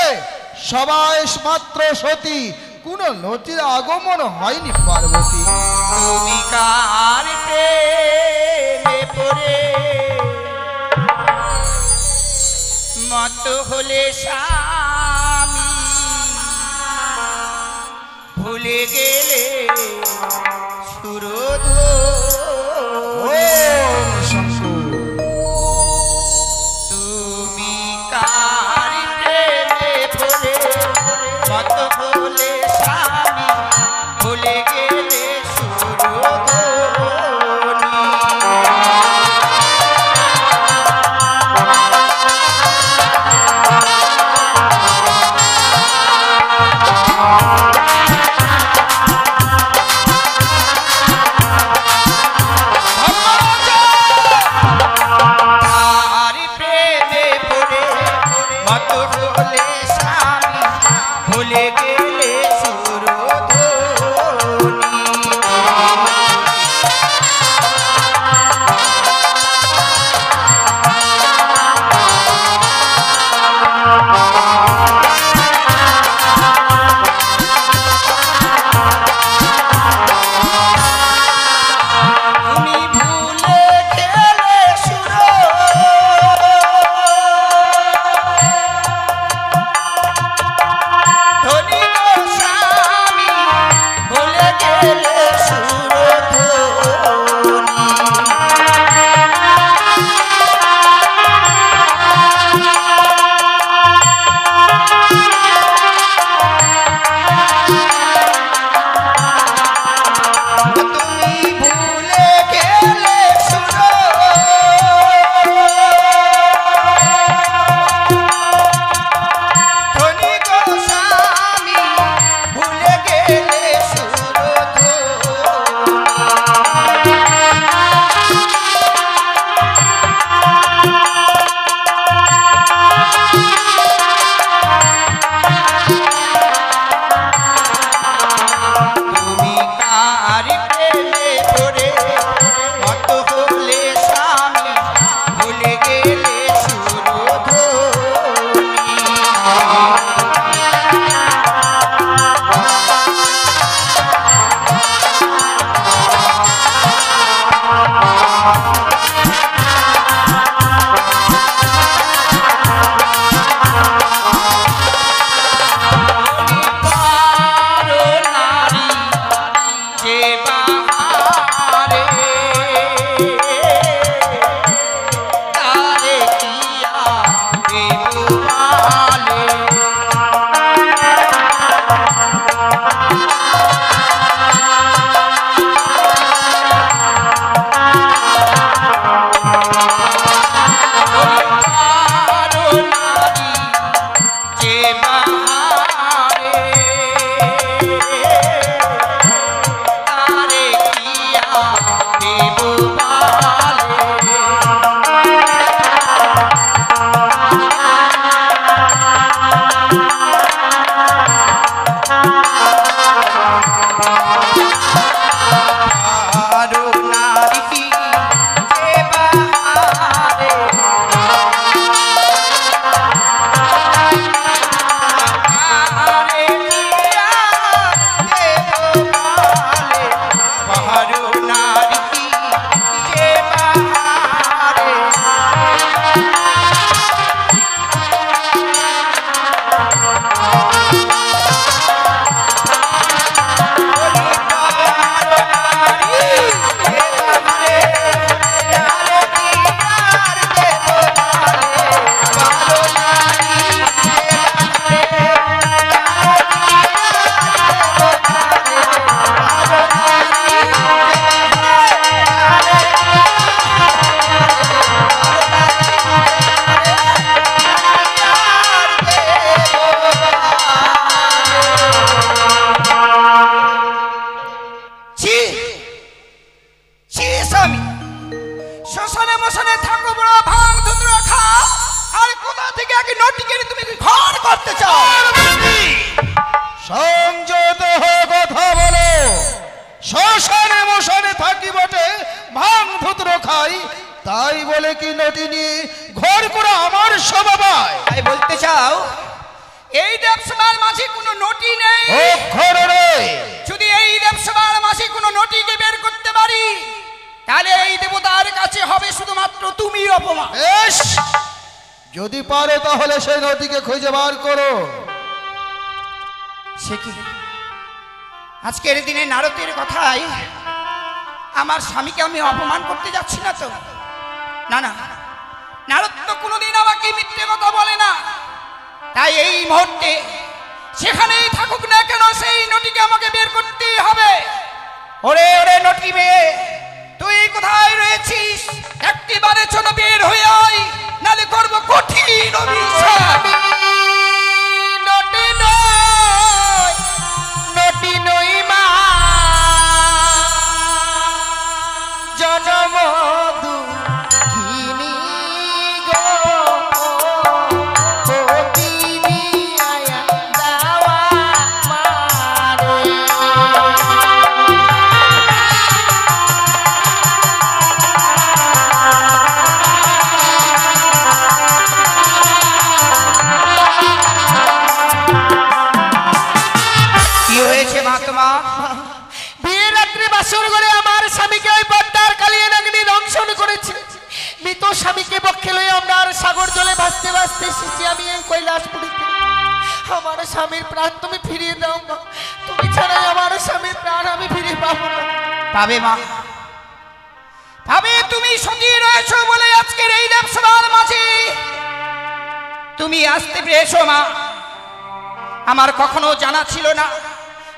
সবাই মাত্র সতী, কোন নটির আগমন হয়নি পার্বতী।
তুমি কার প্রেমে পড়ে মত হলে স্বামী, ভুলে গেলে সুরধুনী। তুমি কার প্রেমে পড়ে মত হলে স্বামী, ভুলে গেলে সুরধুনী। শ্মশানে মশানে থাকো বড় ভাঙ ধুত্র খা আর কোথা থেকে আগে নটিকে তুমি ঘর করতে চাও
সংযত হয়ে কথা বলো। শ্মশানে মশানে থাকি বটে, ভাঙ ভূত্র খাই, তাই বলে কি নটি নিয়ে ঘর করে আমার স্বভাবায়?
তাই বলতে চাও এই দেবসভার মাঝে কোনো নটি নেই?
অক্ষর রে,
যদি এই দেবসভার মাঝে কোনো নটিকে বের করতে পারি তাহলে এই দেবতার কাছে হবে শুধুমাত্র তুমি অপমান।
বেশ, যদি পারে তাহলে সেই নটিকে খুঁজে বার করো।
সে কি আজকের দিনে নারদের কথায় আমার স্বামীকে আমি অপমান করতে যাচ্ছি না তো? না না, নারদ তো কোনোদিন আমাকে মিথ্যে কথা বলে না। তাই এই মুহূর্তে সেখানেই থাকুক না কেন সেই নটিকে আমাকে বের করতেই হবে। ওরে ওরে নটি মেয়ে, তুই কোথায় রয়েছিস? একটিবারের জন্য বের হয়ে আয়, নালে করবো কঠিন অভিশাপ।
নটি নই মা, জনম দুঃখিনী গো, প্রতিনি আয়া দাওয়া মারে।
কি হয়েছে মা তোমার?
বিয়ের রাত্রে বাসর ঘরে আমার স্বামীকে ওই পদ্মার কালিয়া নাগিনী দংশন করেছে। মৃত স্বামীকে পক্ষে লয়ে আমরা আর সাগর জলে ভাসতে ভাসতে এসেছি আমি এই কৈলাসপুরীতে। আমার স্বামীর প্রাণ তুমি ফিরিয়ে দাও মা, তুমি ছাড়াই আমার স্বামীর প্রাণ আমি ফিরিয়ে পাবো না।
পাবে মা, পাবে। তুমি সঙ্গী রয়েছো বলে আজকের এই দেবসভার মাঝে তুমি আসতে পেরেছো মা। আমার কখনো জানা ছিল না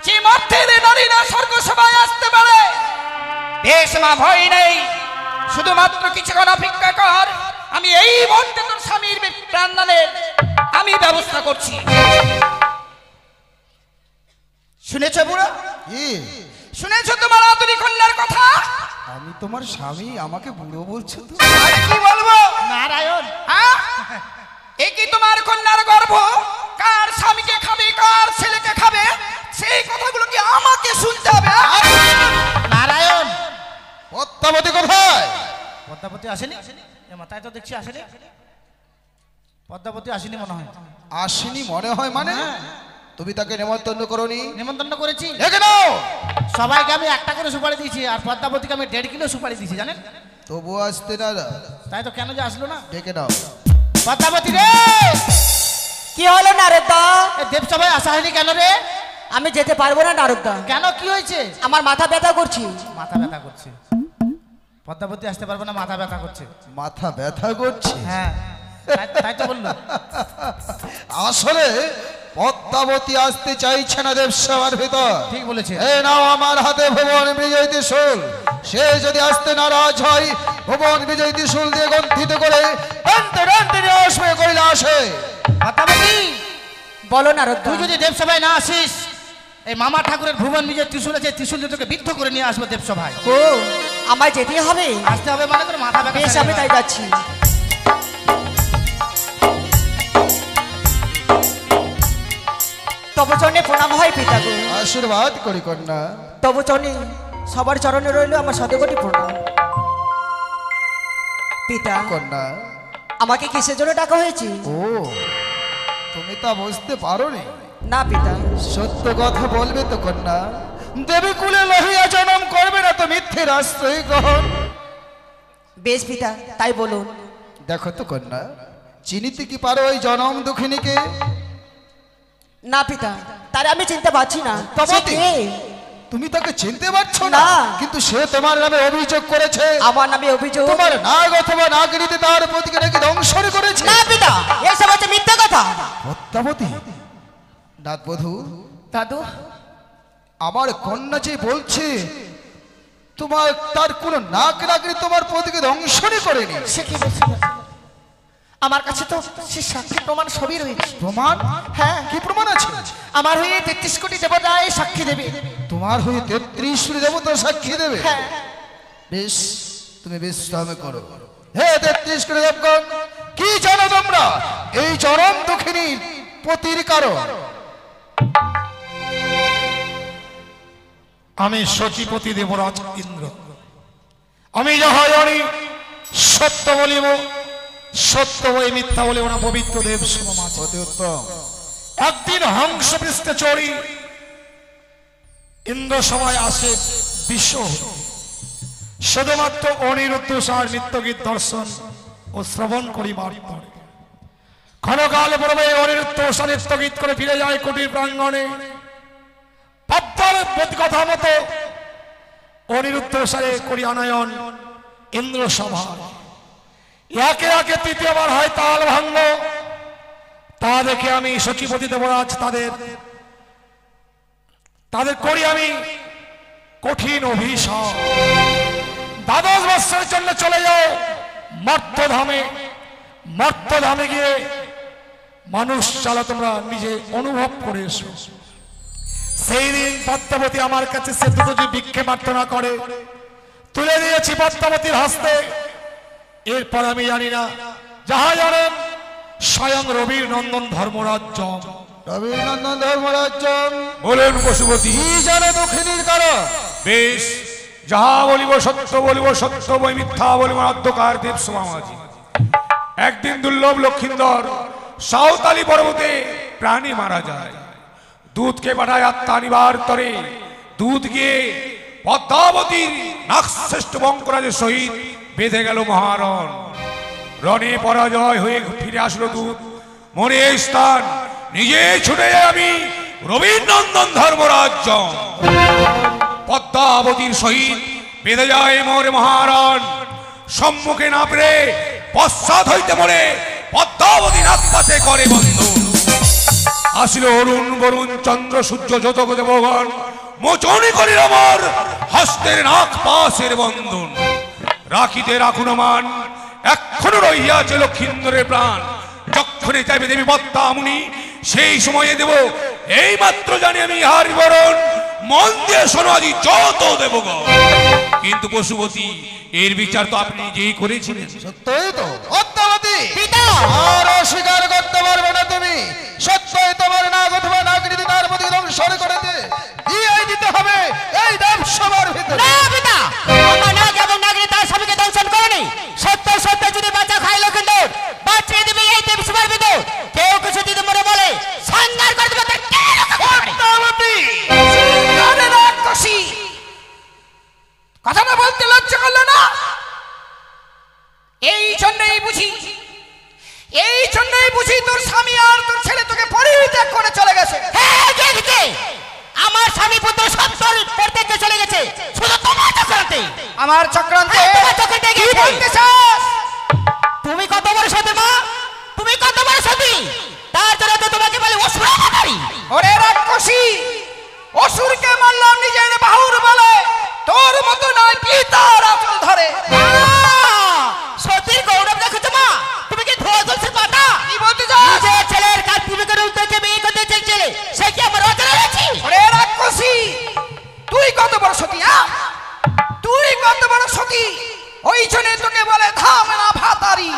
যে মধ্যে নারীরা স্বর্গ সভায় আসতে পারে। বেশ মা, ভয় নেই, শুধুমাত্র কিছুক্ষণ অপেক্ষা কর। আমি এই মুহূর্তে তোর স্বামীর প্রাণদানের আমি ব্যবস্থা করছি। শুনেছো বুড়ো?
কি?
শুনেছো তোমার আদুরি কন্যার কথা?
আমি তোমার স্বামী, আমাকে বুড়ো বলছো তো?
আর কি বলবো?
নারায়ণ,
হ্যাঁ, এ কি তোমার কন্যার গর্ভ? কার স্বামীকে খাবে, কার ছেলেকে খাবে, সেই কথাগুলো কি আমাকে শুনতে হবে?
নারায়ণ,
পদ্মাবতী কোথায়?
পদ্মাবতী আসেনি? এ মাথায় তো দেখছি আসেনি। পদ্মাবতী আসেনি মনে হয়।
আসেনি মনে হয় মানে? তুমি তাকে নেমন্তন্ন করনি?
নিমন্ত্রণ করেছি
দেখে নাও,
সবাইকে, আমি একটা করে সুপারি দিয়েছি আর পদ্মাবতীকে আমি 1.5 কিলো সুপারি দিয়েছি জানেন।
তবু আসতে না।
তাই তো কেন যে আসলো না?
ডেকে নাও।
পদ্মাবতী রে,
কি হলো নারদা?
এ দেবসভায় আসা হয়নি কেন রে?
আমি যেতে পারবো না নারদা,
কেন, কি হয়েছে?
আমার মাথা ব্যথা করছি।
মাথা ব্যথা করছে। পদ্মাবতী আসতে পারবে না, মাথা ব্যথা করছে।
মাথা ব্যথা করছে?
হ্যাঁ, তাই তো বললো।
আসলে পদ্মাবতী আসতে চাইছে না দেবসভার ভিতর।
ঠিক বলেছে।
এই নাও আমার হাতে ভুবন বিজয় ত্রিশূল। সে যদি আসতে নারাজ হয়, ভুবন বিজয় ত্রিশূল দিয়ে গন্থিত করে টানতে টানতে নিয়ে আসবে কৈলাসে।
পদ্মাবতী,
বলো নারদা।
তুই যদি দেবসভায় না আসিস, এই মামা ঠাকুরের ভুবন বিজয় ত্রিশূল আছে, ত্রিশূল দিয়ে তোকে বিদ্ধ করে নিয়ে আসবো দেবসভায়।
ও, আমায় যেতে হবে?
আসতে হবে মানে তোর মাথা ব্যথা।
বেশ, আমি তাই যাচ্ছি। তব চরণে প্রণাম হয় পিতা গো।
আশীর্বাদ করি কন্যা।
তব চরণে সবার চরণে রইল আমার সদেবটি প্রণাম। পিতা,
কন্যা,
আমাকে কিসের জন্য ডাকা হয়েছে?
ও তুমি তা বুঝতে পারোনি?
না পিতা।
সত্য কথা বলবে তো কন্যা? দেবী কুলে লহিয়া জন্ম করবে না তো মিথ্যের আশ্রয় গ্রহণ।
বেশ পিতা, তাই বলুন।
দেখো তো কন্যা, চিনিতে কি পারো ওই জনম দুঃখিনীকে?
না পিতা, তারে আমি চিনতে পারছি না।
তবে
সে কে?
তুমি তাকে চিনতে পারছো না?
না।
কিন্তু সে তোমার নামে অভিযোগ করেছে।
আমার নামে অভিযোগ?
তোমার নাগ অথবা নাগিনীতে তার প্রতিকে নাকি দংশন করেছে।
না পিতা, এসব হচ্ছে মিথ্যা কথা।
পদ্মাবতী, নাথবধূ,
দাদু,
আমার কন্যা যে বলছে তোমার তার কোন নাক নাগিনী তোমার প্রতিকে দংশনই করেনি।
সে কি বলছে? আমার কাছে তো সে সাক্ষী প্রমাণ সবই রয়েছে।
প্রমাণ?
হ্যাঁ,
কি প্রমাণ আছে?
আমার হয়ে 33 কোটি দেবতায় সাক্ষী দেবে।
তোমার হয়ে 33 দেবতা সাক্ষী দেবে?
হ্যাঁ।
বেশ, তুমি বিশ্রাম করো। হে 33 কোটি দেবগণ, কি জানো তোমরা এই চরম দুঃখিনীর পতির কারণ?
আমি সচিপতি দেবরাজ ইন্দ্র। আমি যাহা জানি সত্য বলিব, সত্য বই মিথ্যা বলিব না। পবিত্র দেব সমাজ
অতি উত্তম।
একদিন হংস পৃষ্ঠে চড়ি ইন্দ্র সভায় আসে বিশ্ব, শুধুমাত্র অনিরুদ্ধ সার নিত্যগীত দর্শন ও শ্রবণ করিবার পরে ক্ষণকাল পূর্বে অনিরুদ্ধ সার নিত্যগীত করে ফিরে যায় কুটির প্রাঙ্গণে। পদ্মার কথা মতো অনিরুদ্ধ সারে করি আনয়ন ইন্দ্র সভা। একে একে তৃতীয়বার হয় তাল ভাঙ্গ। তা দেখে আমি সচিপতি দেবরাজ তাদের করি আমি কঠিন অভিশাপ। 12 বৎসরের জন্য চলে যাও মর্তধামে। মর্তধামে গিয়ে মানুষ চালা তোমরা নিজে অনুভব করে এসো। সেই দিন পদ্মাবতী আমার কাছে সে দুটো যে ভিক্ষে প্রার্থনা করে তুলে দিয়েছি পদ্মাবতীর হস্তে। এরপর আমি জানি না, যাহা জানেন স্বয়ং রবির নন্দন ধর্মরাজ্য।
রবিনন্দন ধর্মরাজ্য
বলেন পশুপতি,
কি জানো দুঃখিনীর কারণ?
বেশ, যাহা বলিব সত্য বলিব, সত্য বই মিথ্যা বলিব। অধ্যকার দেব সমাজি একদিন দুর্লভ লক্ষিন্দর সাঁওতালি পর্বতে প্রাণী মারা যায়। দুধকে পাঠায় আত্মা নিবার তরে। দুধ গিয়ে পদ্মাবতীর নাগশ্রেষ্ঠ বঙ্করাজের সহিত বেঁধে গেল মহারণ। রণে পরাজয় হয়ে ফিরে আসলো দুধ। মনে এই স্থান নিজে ছুটে যাই আমি রবীন্দ্রনন্দন ধর্মরাজ্য। পদ্মাবতীর সহিত বেঁধে যায় মোরে মহারণ। সম্মুখে না পেরে পশ্চাৎ হইতে মরে পদ্মাবতী নাগপাশে করে বন্ধু। আসিল অরুণ বরুণ চন্দ্র সূর্য যতক দেবগণ। মোচনি করিল আমার হস্তের নাক পাশের বন্ধন। রাখিতে রাখুন মান, এখনো রহিয়াছে লক্ষিন্দরের প্রাণ। যক্ষণে চাইবে দেবী পদ্মামুনি, সেই সময়ে দেব এই মাত্র জানি আমি ইহার বিবরণ। মন দিয়ে শোনো আজি যত দেবগণ। কিন্তু পশুপতি, এর বিচার তো আপনি নিজেই করেছিলেন।
সত্যই তো পদ্মাবতী, আর অস্বীকার করতে পারবে না তুমি। সত্যই তোমার নাগ অথবা নাগরিক তার প্রতি ধ্বংসন করে দিয়েই দিতে হবে এই দেবসভার ভিতরে।
না পিতা, আমার নাগ এবং নাগরিক তার স্বামীকে দংশন করেনি। সত্য সত্য যদি বাঁচা খায় লক্ষিন্দর, বাঁচিয়ে দেবে এই দেবসভার ভিতর। কেউ কিছু যদি মনে বলে সংহার করে দেবে।
পদ্মাবতী আরে রাক্ষসী, কথাটা বলতে লজ্জা করলো না? এই জন্যই বুঝি তোর স্বামী আর তোর ছেলে তোকে পরিত্যাগ করে চলে গেছে।
হ্যাঁ, দেখতে আমার স্বামী পুত্র সব পড়তে চলে গেছে শুধু তোমার চক্রান্তে।
আমার চক্রান্তে?
তোমার চক্রান্তে
কি
গিয়েছে।
বলতে চাস?
তুমি কত বড় সতী মা, তুমি কত বড় সতী, তার জন্য তো তোমাকে বলে অসুর মারি।
ওরে রাক্ষসী, অসুরকে মারলাম নিজের বাহুর বলে, তোর মতো নয় পিতার আঁচল ধরে।
সতীর গৌরব দেখেছো মা, তুমি কি ধোয়া তুলসী পাতা?
কি বলতে চাস?
নিজের ছেলের কাজ পূর্বকে উত্তরকে বিয়ে করতে চেয়েছিলে, সে কি আমার অজানা রয়েছে?
ওরে রাক্ষসী, তুই কত বড় সতী? তুই কত বড় সতী? ওই জন্য তোকে বলে ধামনা ভাতারি।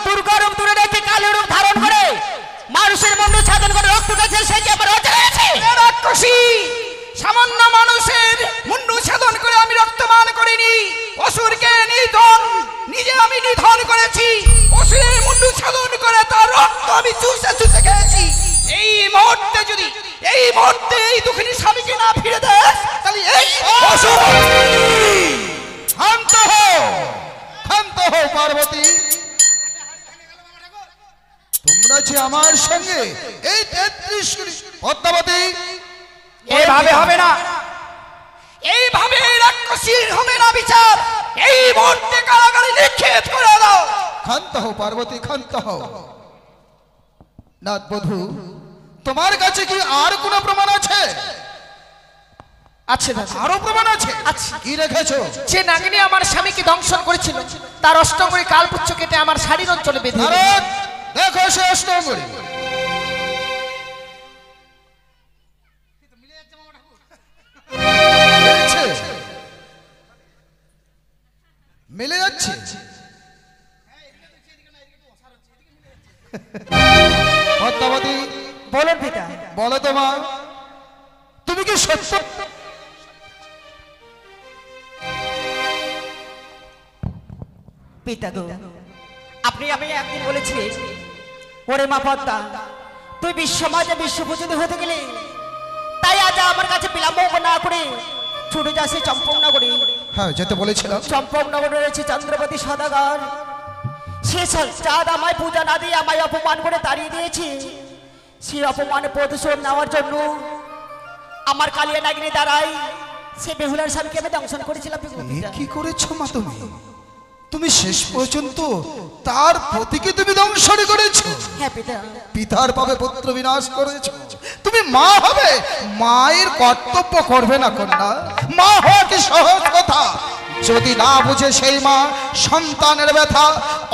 দুর্গরূপ দূরে রেখে কালো রূপ ধারণ করে মানুষের মন সাধন করে রক্ত গেছে, সে কি আমার অজানা রয়েছে?
রাক্ষসী, সামান্য মানুষের মুন্ডু ছেদন করে আমি রক্তমান করিনি। অসুরকে নিজে আমি নিধন করেছি। অসুরের মুন্ডু ছেদন করে তার রক্ত আমি চুষে চুষে খেয়েছি। এই মুহূর্তে এই দুঃখিনী স্বামীকে না ফিরে দেয়, তাহলে এই
শান্ত হও পার্বতী। তোমরা যে আমার সঙ্গে এই 33 কোটি পদ্মাবতী,
এইভাবে হবে না। এইভাবে রাক্ষসীর হবে না বিচার। এই মুহূর্তে কারাগারে নিক্ষেপ করে দাও।
ক্ষান্ত হও পার্বতী, ক্ষান্ত হও। নাথ বধূ, তোমার কাছে কি আর কোনো প্রমাণ আছে?
আছে দাদা,
আরো প্রমাণ আছে? কি রেখেছো?
যে নাগিনী আমার স্বামীকে দংশন করেছিল, তার অষ্টমী কালপুচ্ছ কেটে আমার শাড়ির অঞ্চলে বেঁধে
নারদ, দেখো সে অষ্টমী। পদ্মাবতী
বলুন পিতা।
বলো তো মা, তুমি কি সত্য
পিতা গো, আপনি আমি একদিন বলেছিলেন, ওরে মা পদ্মা, তুই বিশ্বমাজে বিশ্বপূজিত হতে গেলে, তাই আজ আমার কাছে বিলম্ব না করে ছুটে যাচ্ছে চম্পকনগরে।
হ্যাঁ যেতে বলেছিলাম।
চম্পকনগরে রয়েছে চন্দ্রপতি সদাগর। সে চাঁদ আমায় পূজা না দিয়ে আমায় অপমান করে তাড়িয়ে দিয়েছে। সেই অপমানে প্রতিশোধ নেওয়ার জন্য আমার কালিয়া নাগিনী দ্বারাই সে বেহুলার স্বামীকে আমি দংশন করেছিলাম।
কি করেছো মা তুমি? তুমি শেষ পর্যন্ত তার প্রতিকে তুমি ধ্বংসন করেছো।
হ্যাঁ পিতা।
পিতার পাবে পুত্র বিনাশ করেছো। তুমি মা হবে, মায়ের কর্তব্য করবে না কন্যা? মা হওয়া কি সহজ কথা? যদি না বুঝে সেই মা সন্তানের ব্যথা,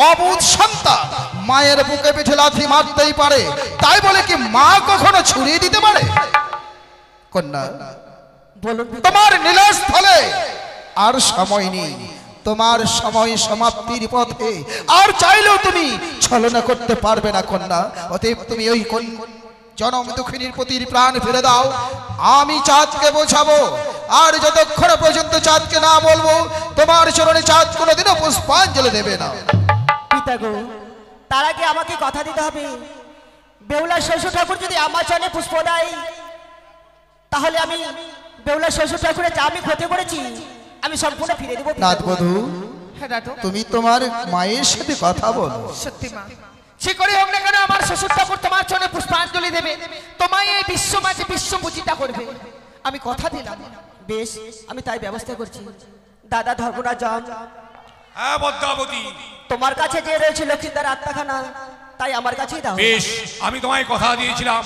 অবুঝ সন্তান মায়ের বুকে পিঠে লাথি মারতেই পারে, তাই বলে কি মা কখনো ছুড়িয়ে দিতে পারে? কন্যা, তোমার নীলাস্থলে আর সময় নেই। তোমার সময় সমাপ্তির পথে, আর চাইলেও তুমি ছলনা করতে পারবে না কন্যা। অতএব তুমি ওই জনম দুঃখিনীর প্রতির প্রাণ ফিরে দাও। আমি চাঁদকে বোঝাবো, আর যতক্ষণ পর্যন্ত চাঁদকে না বলবো, তোমার চরণে চাঁদ কোনোদিনও পুষ্পাঞ্জলি দেবে না।
পিতা গো, তার আগে আমাকে কথা দিতে হবে, বেহুলার শ্বশুর ঠাকুর যদি আমার চরণে পুষ্প দেয়, তাহলে আমি বেহুলার শ্বশুর ঠাকুরের যা আমি ক্ষতি করেছি আমি সম্পূর্ণ ফিরে দেবো।
নাথবধূ,
হ্যাঁ দাদু।
তুমি তোমার মায়ের সাথে কথা বলো।
সত্যি মা, সে করে হোক না কেন আমার শ্বশুর ঠাকুর তোমার চরণে পুষ্পাঞ্জলি দেবে, তোমায় এই বিশ্ব মাঝে বিশ্ব পূজিতা করবে, আমি কথা দিলাম।
বেশ, আমি তাই ব্যবস্থা করছি। দাদা ধর্মরাজ,
হ্যাঁ পদ্মাবতী,
তোমার কাছে যে রয়েছে লক্ষ্মীদার আত্মাখানা, তাই আমার কাছেই দাও।
বেশ, আমি তোমায় কথা দিয়েছিলাম,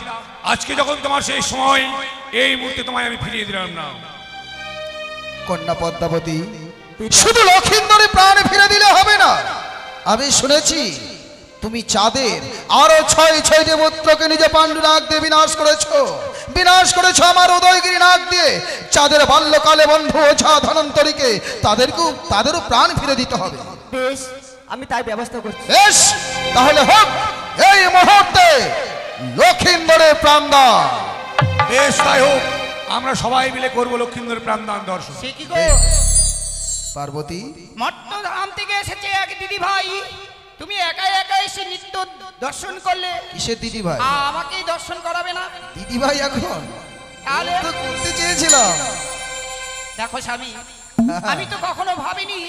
আজকে যখন তোমার সেই সময়, এই মুহূর্তে তোমায় আমি ফিরিয়ে দিলাম না।
কন্যা পদ্মাবতী, শুধু লক্ষিন্দরে প্রাণ ফিরে দিলে হবে না। আমি শুনেছি তুমি চাঁদের আরো 6 দেবত্রকে নিজে পাণ্ডু নাগ দিয়ে বিনাশ করেছো আমার উদয়গিরি নাগ দিয়ে। চাঁদের বাল্যকালে বন্ধু ওঝা ধনন্তরীকে তাদেরও প্রাণ ফিরে দিতে হবে।
বেশ, আমি তাই ব্যবস্থা করছি।
বেশ, তাহলে হোক এই মুহূর্তে লক্ষিন্দরের প্রাণদান।
বেশ, তাই হোক, আমরা সবাই মিলে করবো লক্ষিন্দরের প্রাণদান দর্শন।
সে কি গো,
পার্বতী
মট্টধাম থেকে এসেছে এক দিদি ভাই, তুমি একা একা এসে নিত্য দর্শন করলে,
কিসের দিদি ভাই?
আমাকেই দর্শন করাবে না?
দিদি ভাই এখন
তাহলে
তো করতে চেয়েছিলাম।
দেখো স্বামী, আমি তো কখনো ভাবিনি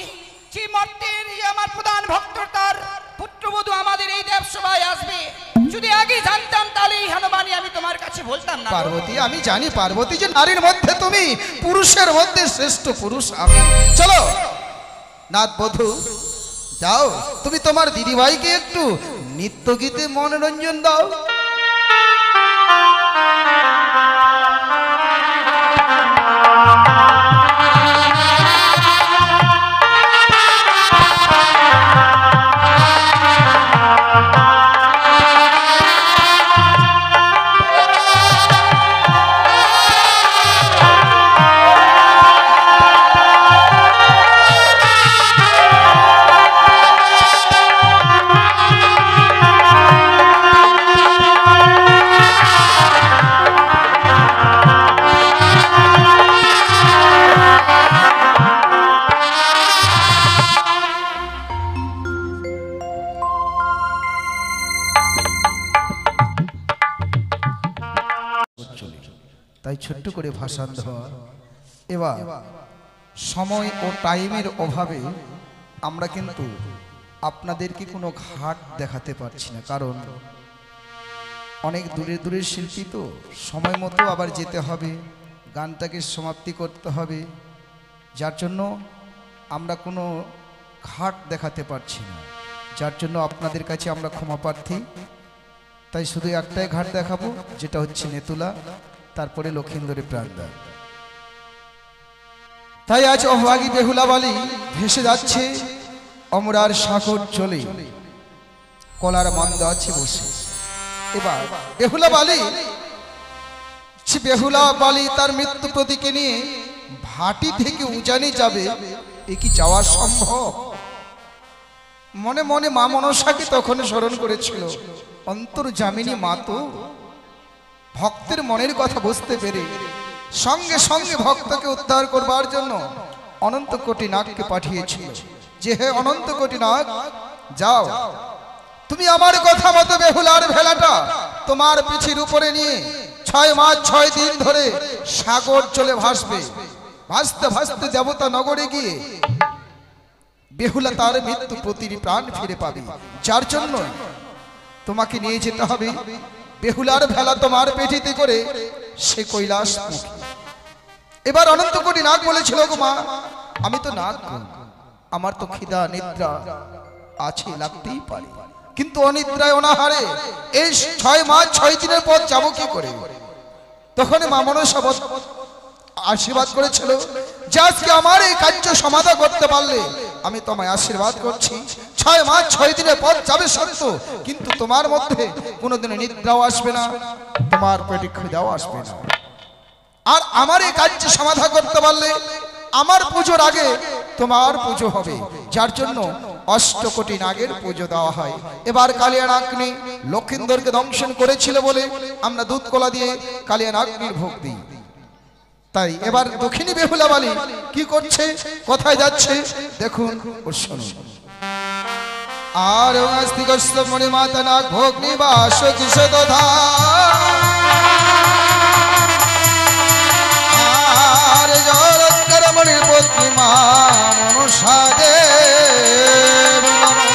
যে মর্তের যে আমার প্রধান ভক্ত তার পুত্রবধূ আমাদের এই দেবসভায় আসবে। যদি আগে জানতাম তাহলে এই হনুমানি আমি তোমার কাছে বলতাম না।
পার্বতী, আমি জানি পার্বতী যে নারীর মধ্যে তুমি, পুরুষের মধ্যে শ্রেষ্ঠ পুরুষ আমি। চলো নাথবধূ, যাও তুমি তোমার দিদিভাইকে একটু নৃত্য গীতে মনোরঞ্জন দাও। তাই ছোট্ট করে ভাষণ দেওয়া। এবার সময় ও টাইমের অভাবে আমরা কিন্তু আপনাদেরকে কোনো ঘাট দেখাতে পারছি না, কারণ অনেক দূরের শিল্পী তো, সময় মতো আবার যেতে হবে, গানটাকে সমাপ্তি করতে হবে, যার জন্য আমরা কোনো ঘাট দেখাতে পারছি না, যার জন্য আপনাদের কাছে আমরা ক্ষমা প্রার্থী। তাই শুধু একটাই ঘাট দেখাবো, যেটা হচ্ছে নেতুলা, তারপরে লক্ষিন্দরের প্রাণদান। তাই আজ অভাগী বেহুলা বালি ভেসে যাচ্ছে অমরার সাগর চলে, কলার মন্দ আছে বসে। এবার বেহুলা বালি তার মৃত্যু প্রতীকে নিয়ে ভাটি থেকে উজানি যাবে, এ কি যাওয়া সম্ভব? মনে মনে মা মনসাকে তখন স্মরণ করেছিল, অন্তর্যামিনী মা তো ভক্তের মনের কথা বুঝতে পেরে সঙ্গে সঙ্গে ভক্তকে উদ্ধার করবার জন্য অনন্ত কোটি নাগকে পাঠিয়েছিল যে হে অনন্ত কোটি নাগ যাও তুমি আমার কথা মতো বেহুলার ভেলাটা তোমার পিঠির উপরে নিয়ে 6 মাস 6 দিন ধরে সাগর চলে ভাসবে ভাসতে ভাসতে দেবতা নগরে গিয়ে বেহুলা তার মৃত্যু প্রতিটি প্রাণ ফিরে পাবে যার জন্য তোমাকে নিয়ে যেতে হবে বেহুলার ভেলা তোমার পেটিতে করে সে কৈলাস মুখী। এবার অনন্ত কোটি নাগ বলেছিল গো মা আমি তো নাগ আমার তো খিদা নিদ্রা আছে লাগতেই পারে কিন্তু অনিদ্রায় অনাহারে এই 6 মাস 6 দিনের পর যাবো কি করে। তখন মা মনসা আশীর্বাদ করেছিল যে আজকে আমার এই কার্য সমাধা করতে পারলে আমি তোমায় আশীর্বাদ করছি 6 মাস 6 দিনের পর যাবে সত্য কিন্তু তোমার মধ্যে কোনোদিনও নিদ্রাও আসবে না তোমার পেটে খিদাও আসবে না আর আমার এই কার্য সমাধা করতে পারলে আমার পুজোর আগে তোমার পুজো হবে যার জন্য 8 কোটি নাগের পুজো দেওয়া হয়। এবার কালিয়া নাগনি লক্ষিন্দরকে দংশন করেছিল বলে আমরা দুধ কলা দিয়ে কালিয়া নাগনির ভোগ দিই। তাই এবার দক্ষিণী বেহুলা বালি কি করছে কোথায় যাচ্ছে দেখুন ও শুনুন। আর অস্তিকস্ত মণি মাতা নাগ ভোগ নিবাস কিশোদধা আর জলৎকর মণির পত্নী মা মনসা দেবী নমঃ।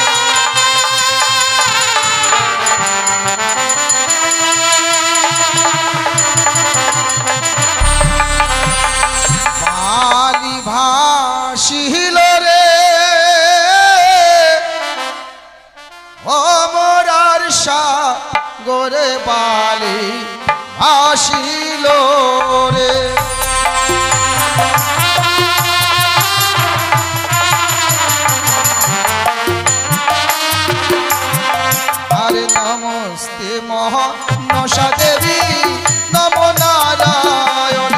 বালি ভাসিল রে অমরার সাগরে বালি ভাসিল রে আরে নমস্তে মনসা দেবী নমো নারায়ণ।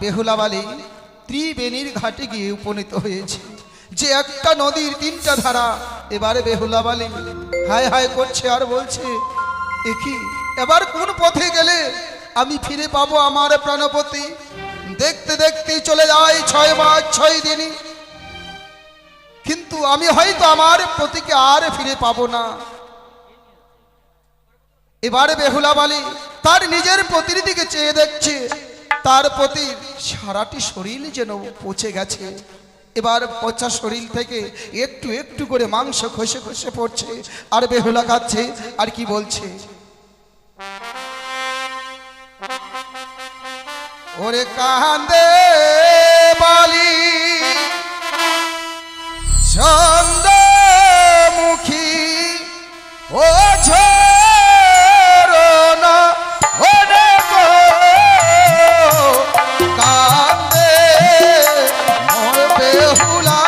বেহুলাবালি ত্রিবেণীর ঘাটে গিয়ে উপনীত হয়েছে। যে একটা নদীর তিনটা ধারা, এবারে বেহুলাবালি হায় হায় করছে আর বলছে, একি এবার কোন পথে গেলে আমি ফিরে পাবো আমার প্রাণপতি? দেখতে দেখতেই চলে যায় 6 মাস 6 দিন, কিন্তু আমি হয়তো আমার পতিকে আর ফিরে পাবো না। এবারে বেহুলাবালি তার নিজের পতির দিকে চেয়ে দেখছে, তার পতির সারাটি শরীর যেন পচে গেছে। এবার পচা শরীর থেকে একটু একটু করে মাংস খসে খসে পড়ছে, আর বেহুলা খাচ্ছে আর কি বলছে, ওরে কান্দে বালি চন্দ্রমুখী ও ঝরনা ওরে গো কান্দে মোর বেহুলা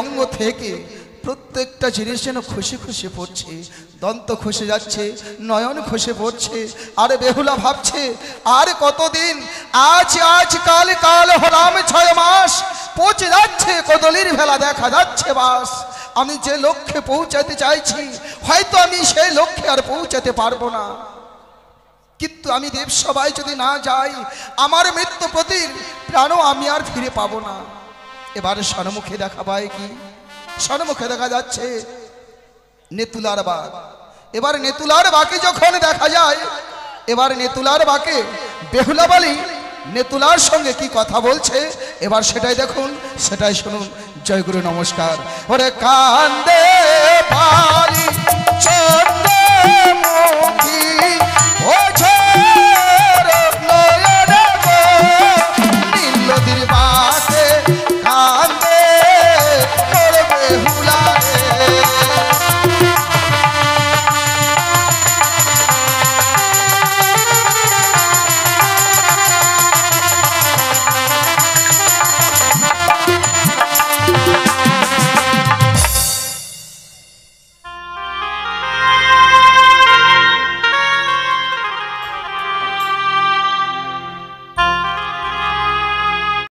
অঙ্গ থেকে প্রত্যেকটা জিনিস যেন খুশি খুশি পড়ছে, দন্ত খসে যাচ্ছে, নয়ন খসে পড়ছে। আর বেহুলা ভাবছে, আর কতদিন, আজ আজ কাল কাল হলাম 6 মাস, পৌঁছে যাচ্ছে কদলির ভেলা দেখা যাচ্ছে বাস। আমি যে লক্ষ্যে পৌঁছাতে চাইছি হয়তো আমি সেই লক্ষ্যে আর পৌঁছাতে পারবো না, কিন্তু আমি দেবসভায় যদি না যাই আমার মৃত্যু প্রতির প্রাণও আমি আর ফিরে পাবো না। এবারে সন্মুখে দেখা পায় কি? সন্মুখে দেখা যাচ্ছে নেতুলার বাগ। এবার নেতুলার বাকে যখন দেখা যায়, এবার নেতুলার বাকে বেহুলাবালি নেতুলার সঙ্গে কি কথা বলছে, এবার সেটাই দেখুন, সেটাই শুনুন। জয় গুরু, নমস্কার। ওরে কান্দে বালি